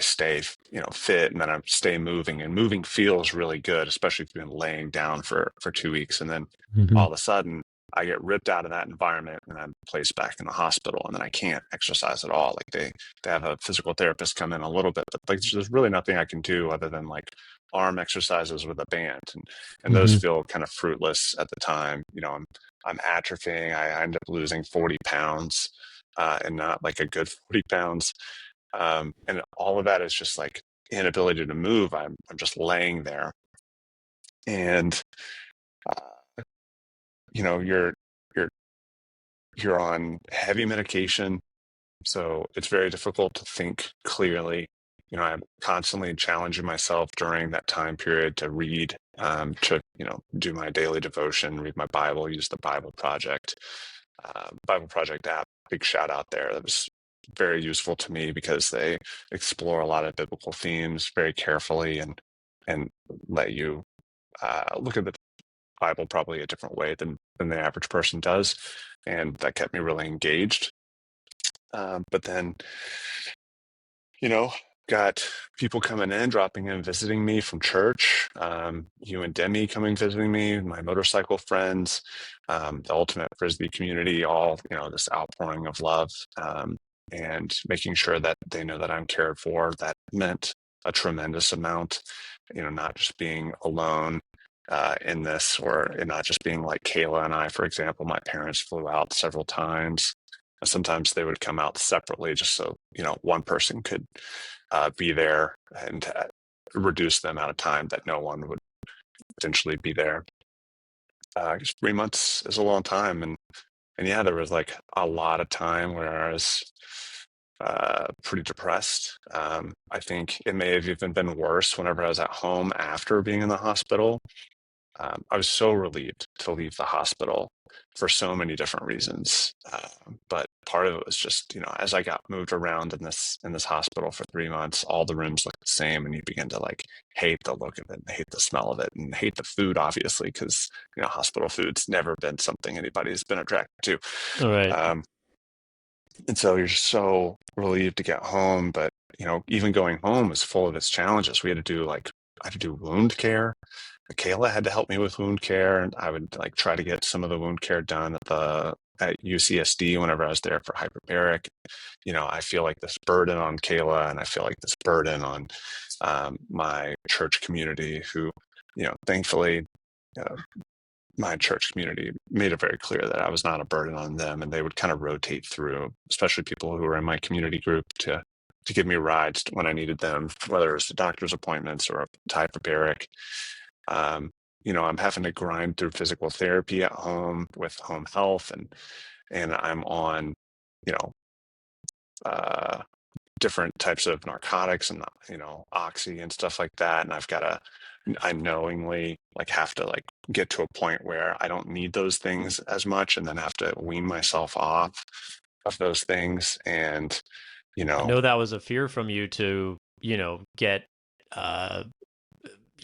stay fit, and that I stay moving, and moving feels really good, especially if you've been laying down for 2 weeks. And then Mm-hmm. all of a sudden I get ripped out of that environment and I'm placed back in the hospital, and then I can't exercise at all. Like they have a physical therapist come in a little bit, but like there's really nothing I can do other than like arm exercises with a band, and those Mm-hmm. feel kind of fruitless at the time. I'm atrophying. I end up losing 40 pounds, and not like a good 40 pounds. And all of that is just like inability to move. I'm just laying there, and you know, you're you're on heavy medication, so it's very difficult to think clearly. You know, I'm constantly challenging myself during that time period to read, to, do my daily devotion, read my Bible, use the Bible Project app. Big shout out there. That was very useful to me because they explore a lot of biblical themes very carefully and let you look at the Bible probably a different way than the average person does, and that kept me really engaged. But then, you know, got people coming in, dropping in, visiting me from church. You and Demi coming visiting me, my motorcycle friends, the Ultimate Frisbee community, all, this outpouring of love, and making sure that they know that I'm cared for. That meant a tremendous amount, not just being alone in this, or not just being like Kayla and I, for example. My parents flew out several times. Sometimes they would come out separately just so, one person could be there and reduce the amount of time that no one would potentially be there. 'Cause 3 months is a long time. And yeah, there was like a lot of time where I was pretty depressed. I think it may have even been worse whenever I was at home after being in the hospital. I was so relieved to leave the hospital for so many different reasons. But part of it was just, as I got moved around in this hospital for 3 months, all the rooms looked the same, and you begin to like hate the look of it, and hate the smell of it, and hate the food, obviously, because hospital food's never been something anybody's been attracted to. All right. Um, and so you're just so relieved to get home, but even going home was full of its challenges. I had to do wound care. Kayla had to help me with wound care, and I would like try to get some of the wound care done at UCSD whenever I was there for hyperbaric. I feel like this burden on Kayla, and I feel like this burden on my church community, who, thankfully, uh, my church community made it very clear that I was not a burden on them, and they would kind of rotate through, especially people who were in my community group, to give me rides when I needed them, whether it was to doctor's appointments or to hyperbaric. Um, I'm having to grind through physical therapy at home with home health, and I'm on, you know, uh, different types of narcotics and oxy and stuff like that. And I knowingly like have to like get to a point where I don't need those things as much, and then have to wean myself off of those things. And I know that was a fear from you to, get, uh,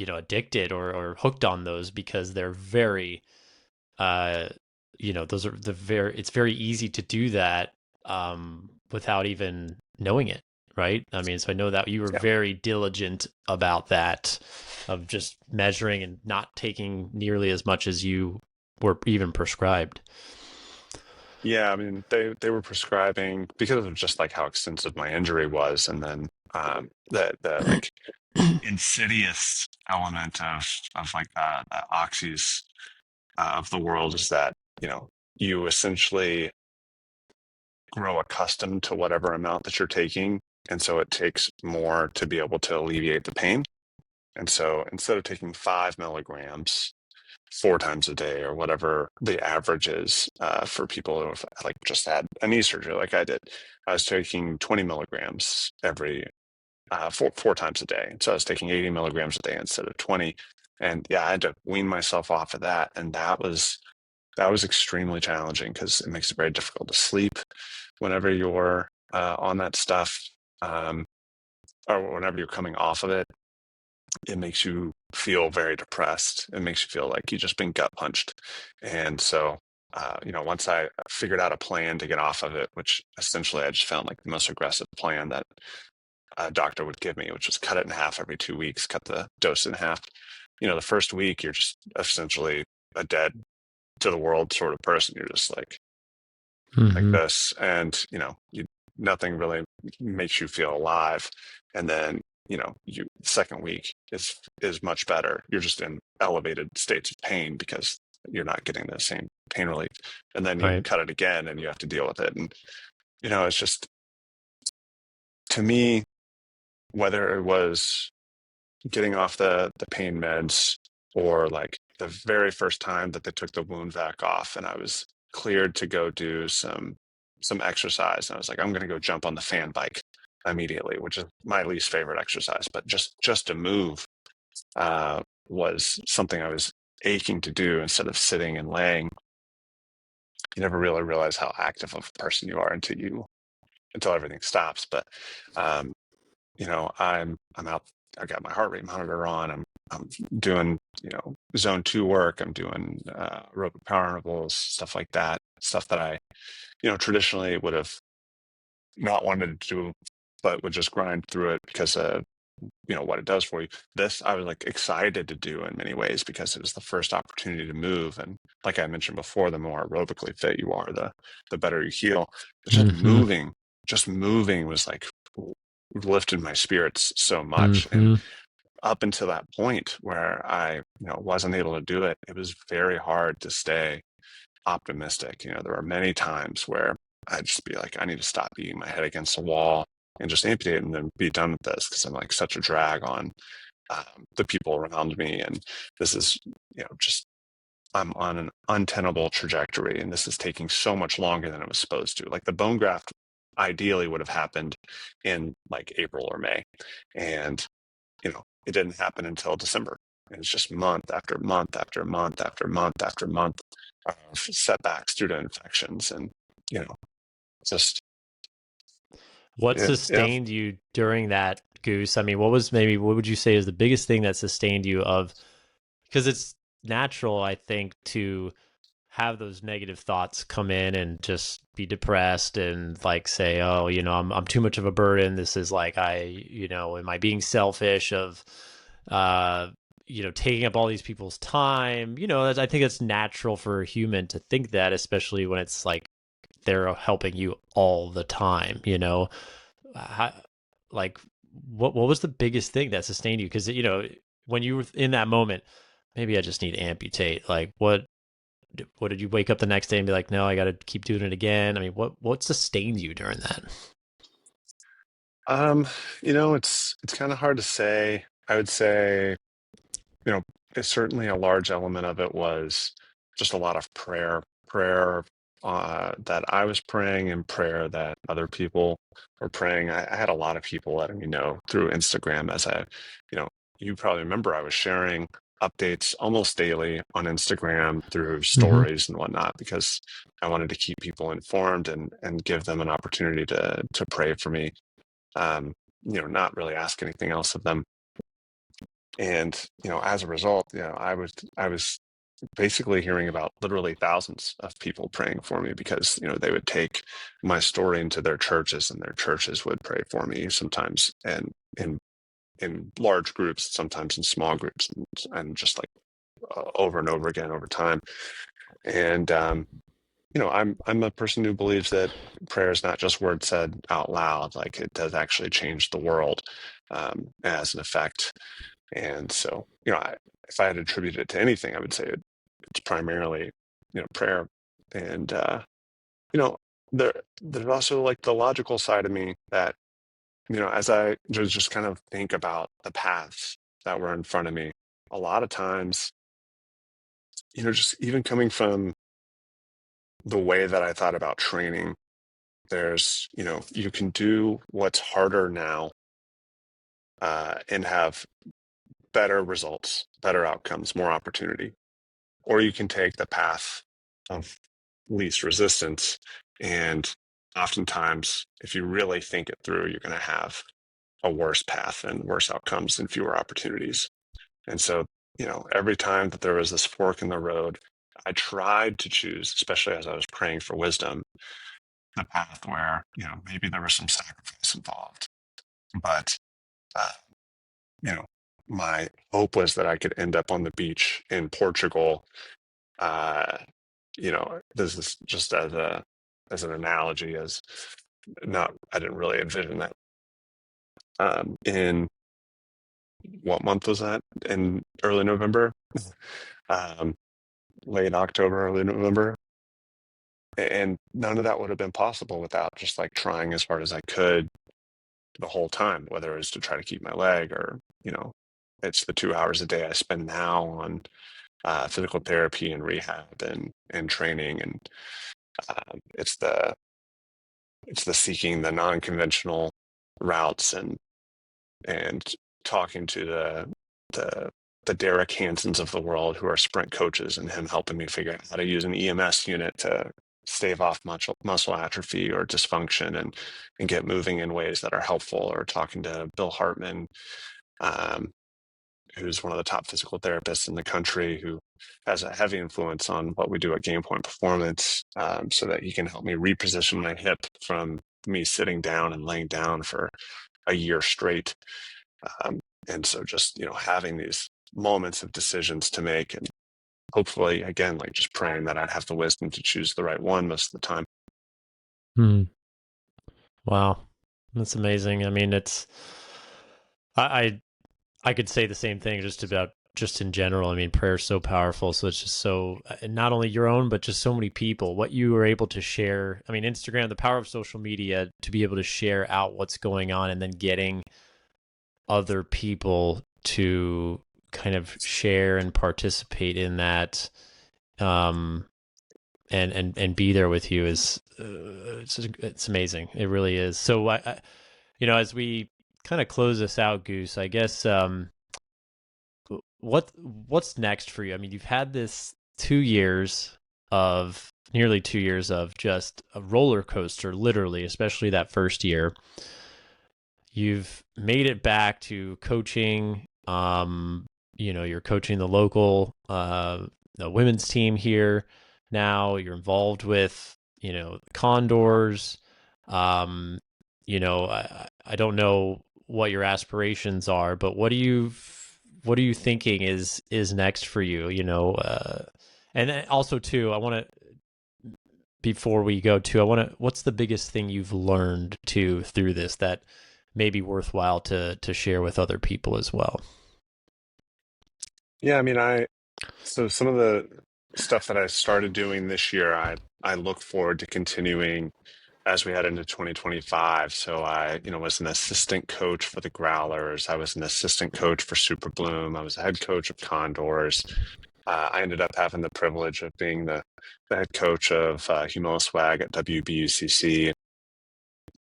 addicted or hooked on those, because they're very, uh, those are it's very easy to do that, without even knowing it. Right. I mean, so I know that you were yeah, very diligent about that, of just measuring and not taking nearly as much as you were even prescribed. yeah. I mean, they were prescribing because of just like how extensive my injury was, and then the like insidious element of like the oxys of the world is that you essentially grow accustomed to whatever amount that you're taking, and so it takes more to be able to alleviate the pain. And so instead of taking 5 milligrams 4 times a day, or whatever the average is for people who have like just had a knee surgery like I did, I was taking 20 milligrams every 4 times a day. So I was taking 80 milligrams a day instead of 20. And yeah, I had to wean myself off of that. And that was extremely challenging, because it makes it very difficult to sleep whenever you're on that stuff, um, or whenever you're coming off of it. It makes you feel very depressed. It makes you feel like you've just been gut punched. And so, once I figured out a plan to get off of it, which essentially I just found like the most aggressive plan that a doctor would give me, which was cut it in half every 2 weeks, cut the dose in half. The first week, you're just essentially a dead to the world sort of person. You're just like Mm-hmm. this, and nothing really makes you feel alive. And then you second week is much better. You're just in elevated states of pain because you're not getting the same pain relief. And then you Right. cut it again, and you have to deal with it. And it's just, to me, whether it was getting off the pain meds or like the very first time that they took the wound vac off and I was cleared to go do some exercise. And I was like, I'm going to go jump on the fan bike immediately, which is my least favorite exercise, but just to move was something I was aching to do instead of sitting and laying. You never really realize how active of a person you are until everything stops. But um, I'm out. I've got my heart rate monitor on. I'm doing zone 2 work. I'm doing aerobic power intervals, stuff like that. Stuff that I traditionally would have not wanted to do, but would just grind through it because of what it does for you. This I was like excited to do in many ways because it was the first opportunity to move. And like I mentioned before, the more aerobically fit you are, the better you heal. But Mm-hmm. just moving was like lifted my spirits so much. And Mm-hmm. up until that point where I wasn't able to do it, it was very hard to stay optimistic. There were many times where I'd just be like, I need to stop beating my head against the wall and just amputate and then be done with this because I'm like such a drag on the people around me. And this is, just I'm on an untenable trajectory and this is taking so much longer than it was supposed to. Like the bone graft ideally would have happened in like April or May. And, it didn't happen until December. And it's just month after month after month after month after month of setbacks due to infections. And, just, What yeah. sustained you during that, Goose? I mean, what would you say is the biggest thing that sustained you of, because it's natural, I think, to have those negative thoughts come in and just be depressed and like say, oh, I'm too much of a burden. This is like am I being selfish of uh taking up all these people's time? I think it's natural for a human to think that, especially when it's like they're helping you all the time. How, like what was the biggest thing that sustained you? Because when you were in that moment, maybe I just need to amputate. Like what did you wake up the next day and be like, no, I got to keep doing it again? I mean, what sustained you during that? Um, it's kind of hard to say. I would say, you know, it's certainly a large element of it was just a lot of prayer that I was praying and prayer that other people were praying. I had a lot of people letting me know through Instagram as you know, you probably remember I was sharing updates almost daily on Instagram through Mm-hmm. stories and whatnot because I wanted to keep people informed and give them an opportunity to pray for me. Um, not really ask anything else of them. And as a result, I was basically hearing about literally thousands of people praying for me because they would take my story into their churches and their churches would pray for me sometimes and in large groups, sometimes in small groups, and just like over and over again over time. And I'm a person who believes that prayer is not just words said out loud; like it does actually change the world as an effect. And so, if I had to attribute it to anything, I would say it's primarily, prayer. And you know, there's also like the logical side of me that, as I just kind of think about the paths that were in front of me, a lot of times, just even coming from the way that I thought about training, there's, you can do what's harder now and have better results, better outcomes, more opportunity. Or you can take the path of least resistance. And oftentimes, if you really think it through, you're going to have a worse path and worse outcomes and fewer opportunities. And so, every time that there was this fork in the road, I tried to choose, especially as I was praying for wisdom, the path where, maybe there was some sacrifice involved. But, uh, you know, my hope was that I could end up on the beach in Portugal. Uh, this is just as an analogy, as not I didn't really envision that. In what month was that? In early November, um, late October, early November, and none of that would have been possible without just like trying as hard as I could the whole time, whether it's to try to keep my leg or, it's the 2 hours a day I spend now on physical therapy and rehab and training. And it's the seeking the non-conventional routes and talking to the the Derek Hansons of the world who are sprint coaches, and him helping me figure out how to use an EMS unit to stave off muscle atrophy or dysfunction and get moving in ways that are helpful, or talking to Bill Hartman, um, who's one of the top physical therapists in the country, who has a heavy influence on what we do at Game Point Performance, so that he can help me reposition my hip from me sitting down and laying down for a year straight. And so just, having these moments of decisions to make, and hopefully, again, like just praying that I'd have the wisdom to choose the right one most of the time. Hmm. Wow. That's amazing. I mean, I I could say the same thing just in general. I mean, prayer is so powerful. So it's just so, not only your own, but just so many people, what you were able to share. I mean, Instagram, the power of social media to be able to share out what's going on and then getting other people to kind of share and participate in that, um, and be there with you is, it's amazing. It really is. So as we kind of close this out, Goose, I guess, what's next for you? I mean, you've had this nearly 2 years of just a roller coaster, literally, especially that first year. You've made it back to coaching. You're coaching the local the women's team here now. You're involved with Condors. Um, I don't know what your aspirations are, but what are you thinking is next for you? And then also too, I want to, before we go to, what's the biggest thing you've learned through this that may be worthwhile to share with other people as well? Yeah, I mean, so some of the stuff that I started doing this year, I look forward to continuing as we head into 2025. So I, was an assistant coach for the Growlers. I was an assistant coach for Super Bloom. I was a head coach of Condors. I ended up having the privilege of being the head coach of Humilla Swag at WBUCC.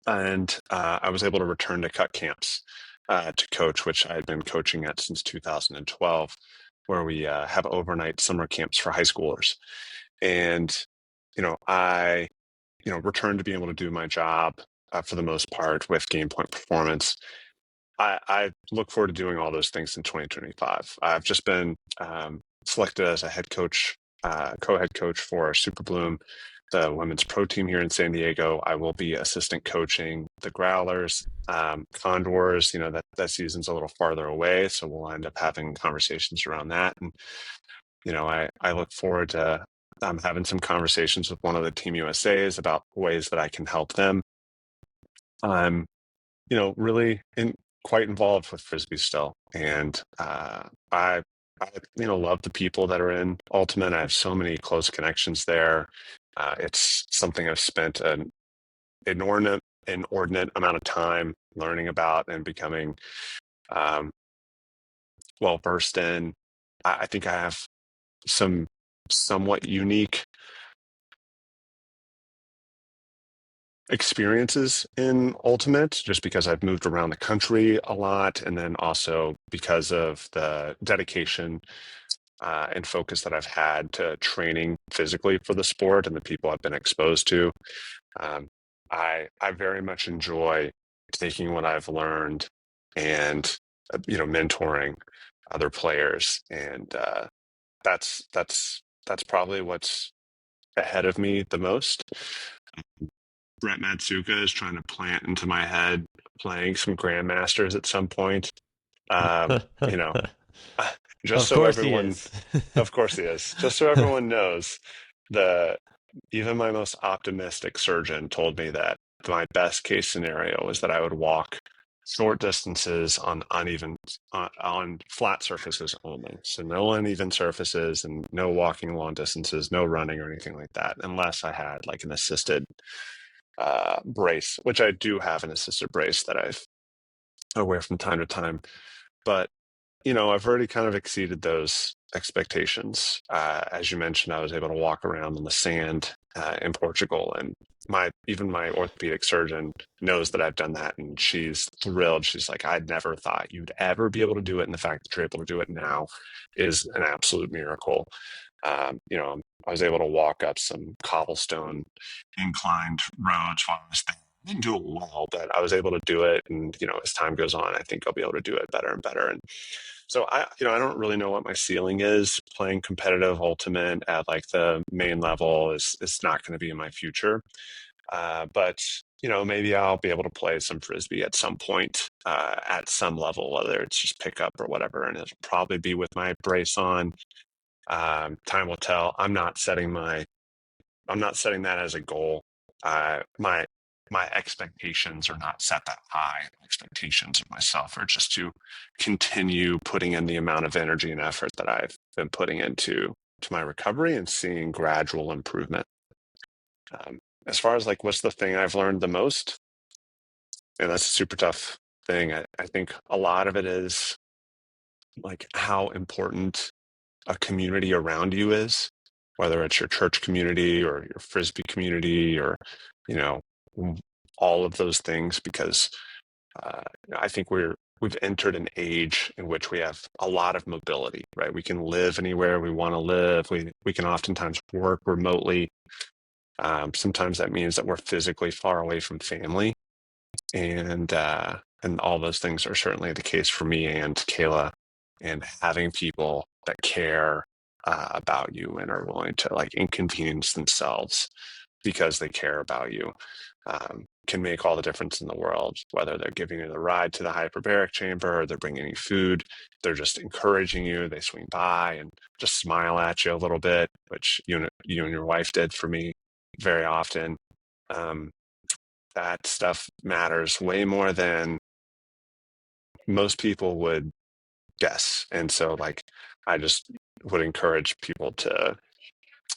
And I was able to return to cut camps to coach, which I had been coaching at since 2012, where we have overnight summer camps for high schoolers. And, I, returned to being able to do my job for the most part with Game Point Performance. I look forward to doing all those things in 2025. I've just been selected as a head coach, co-head coach for Super Bloom, the women's pro team here in San Diego. I will be assistant coaching the Growlers. Condors, that season's a little farther away, so we'll end up having conversations around that. And, I look forward to having some conversations with one of the Team USAs about ways that I can help them. I'm, really quite involved with Frisbee still. And I love the people that are in Ultimate. I have so many close connections there. It's something I've spent an inordinate amount of time learning about and becoming um, well versed in. I think I have some somewhat unique experiences in Ultimate, just because I've moved around the country a lot, and then also because of the dedication and focus that I've had to training physically for the sport and the people I've been exposed to. Um, I very much enjoy taking what I've learned and mentoring other players, and that's probably what's ahead of me the most. Brett Matsuka is trying to plant into my head playing some grandmasters at some point. You know, just Of so course he everyone, is. of course he is, just so everyone knows, the even my most optimistic surgeon told me that my best case scenario was that I would walk short distances on on flat surfaces only. So no uneven surfaces and no walking long distances, no running or anything like that, unless I had like an assisted brace, which I do have an assisted brace that I've away from time to time. But I've already kind of exceeded those expectations. As you mentioned, I was able to walk around in the sand in Portugal, and my orthopedic surgeon knows that I've done that, and she's thrilled. She's like, "I'd never thought you'd ever be able to do it, and the fact that you're able to do it now is an absolute miracle." I was able to walk up some cobblestone inclined roads while I was there. I didn't do it well, but I was able to do it. And, as time goes on, I think I'll be able to do it better and better. And so I don't really know what my ceiling is. Playing competitive ultimate at like the main level is not going to be in my future. But maybe I'll be able to play some Frisbee at some point at some level, whether it's just pickup or whatever. And it'll probably be with my brace on. Time will tell. I'm not setting that as a goal. My expectations are not set that high. Expectations of myself are just to continue putting in the amount of energy and effort that I've been putting into my recovery and seeing gradual improvement. As far as like what's the thing I've learned the most, and that's a super tough thing. I think a lot of it is like how important a community around you is, whether it's your church community or your Frisbee community or, you know, all of those things, because I think we've entered an age in which we have a lot of mobility, right? We can live anywhere we want to live. We can oftentimes work remotely. Sometimes that means that we're physically far away from family, and all those things are certainly the case for me and Kayla. And having people that care about you and are willing to like inconvenience themselves because they care about you can make all the difference in the world. Whether they're giving you the ride to the hyperbaric chamber, or they're bringing you food, they're just encouraging you. They swing by and just smile at you a little bit, which you and your wife did for me very often. That stuff matters way more than most people would guess. And so, like, I just would encourage people to,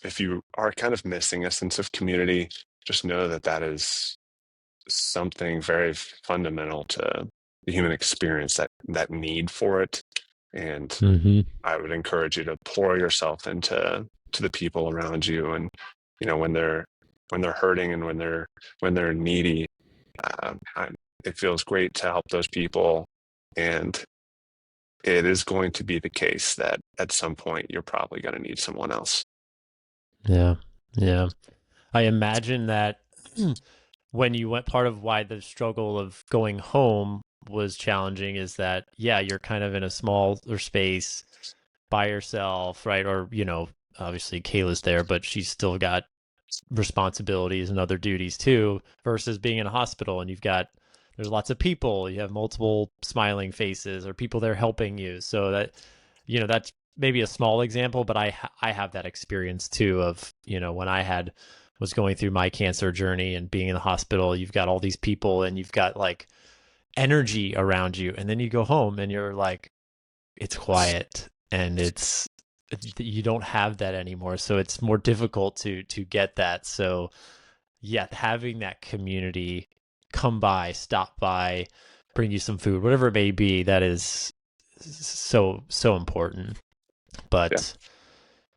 if you are kind of missing a sense of community, just know that that is something very fundamental to the human experience, that need for it. And Mm-hmm. I would encourage you to pour yourself into the people around you, and when they're hurting and when they're needy, uh, I, it feels great to help those people. And it is going to be the case that at some point you're probably going to need someone else. Yeah. Yeah. I imagine that when you went, part of why the struggle of going home was challenging is that, yeah, you're kind of in a smaller space by yourself, right? Or, obviously Kayla's there, but she's still got responsibilities and other duties too, versus being in a hospital and there's lots of people, you have multiple smiling faces or people there helping you. So that's maybe a small example, but I have that experience too of, when was going through my cancer journey and being in the hospital, you've got all these people and you've got like energy around you, and then you go home and you're like, it's quiet and you don't have that anymore. So it's more difficult to get that. So yeah, having that community come by, stop by, bring you some food, whatever it may be, that is so important. Yeah. But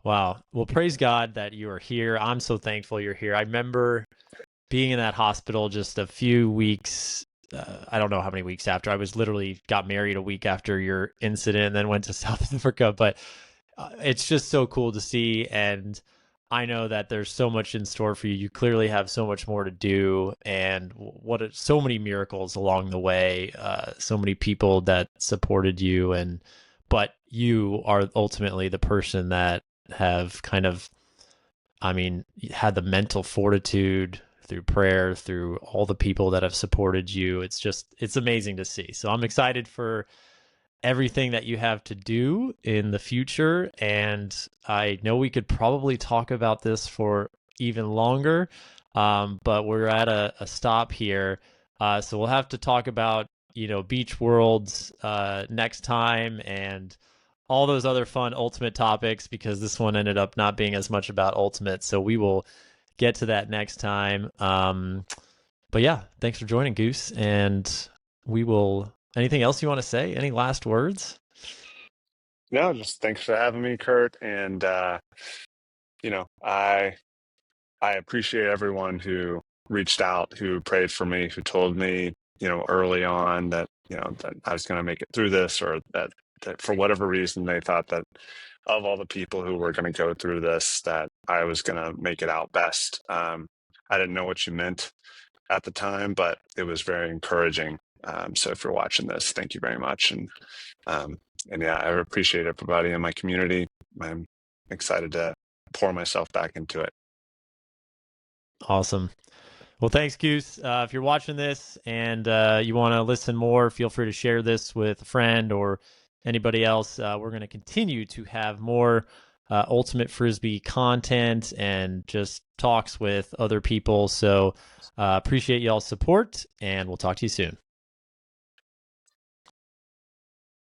wow. Well, praise God that you are here. I'm so thankful you're here. I remember being in that hospital just a few weeks. I don't know how many weeks after. I was literally got married a week after your incident and then went to South Africa. But it's just so cool to see. And I know that there's so much in store for you. You clearly have so much more to do, and so many miracles along the way. So many people that supported you, but you are ultimately the person that have kind of, had the mental fortitude through prayer, through all the people that have supported you. It's amazing to see. So I'm excited for everything that you have to do in the future. And I know we could probably talk about this for even longer, but we're at a stop here. So we'll have to talk about, Beach Worlds next time and all those other fun ultimate topics, because this one ended up not being as much about ultimate. So we will get to that next time. But yeah, thanks for joining, Goose. And we will anything else you want to say? Any last words? No, just thanks for having me, Kurt. And I appreciate everyone who reached out, who prayed for me, who told me, early on that, that I was going to make it through this, or that for whatever reason they thought that of all the people who were going to go through this, that I was going to make it out best. I didn't know what you meant at the time, but it was very encouraging. So if you're watching this, thank you very much. Um, and yeah, I appreciate everybody in my community. I'm excited to pour myself back into it. Awesome. Well, thanks, Goose. If you're watching this and you want to listen more, feel free to share this with a friend or anybody else. We're going to continue to have more Ultimate Frisbee content and just talks with other people. So appreciate y'all's support, and we'll talk to you soon.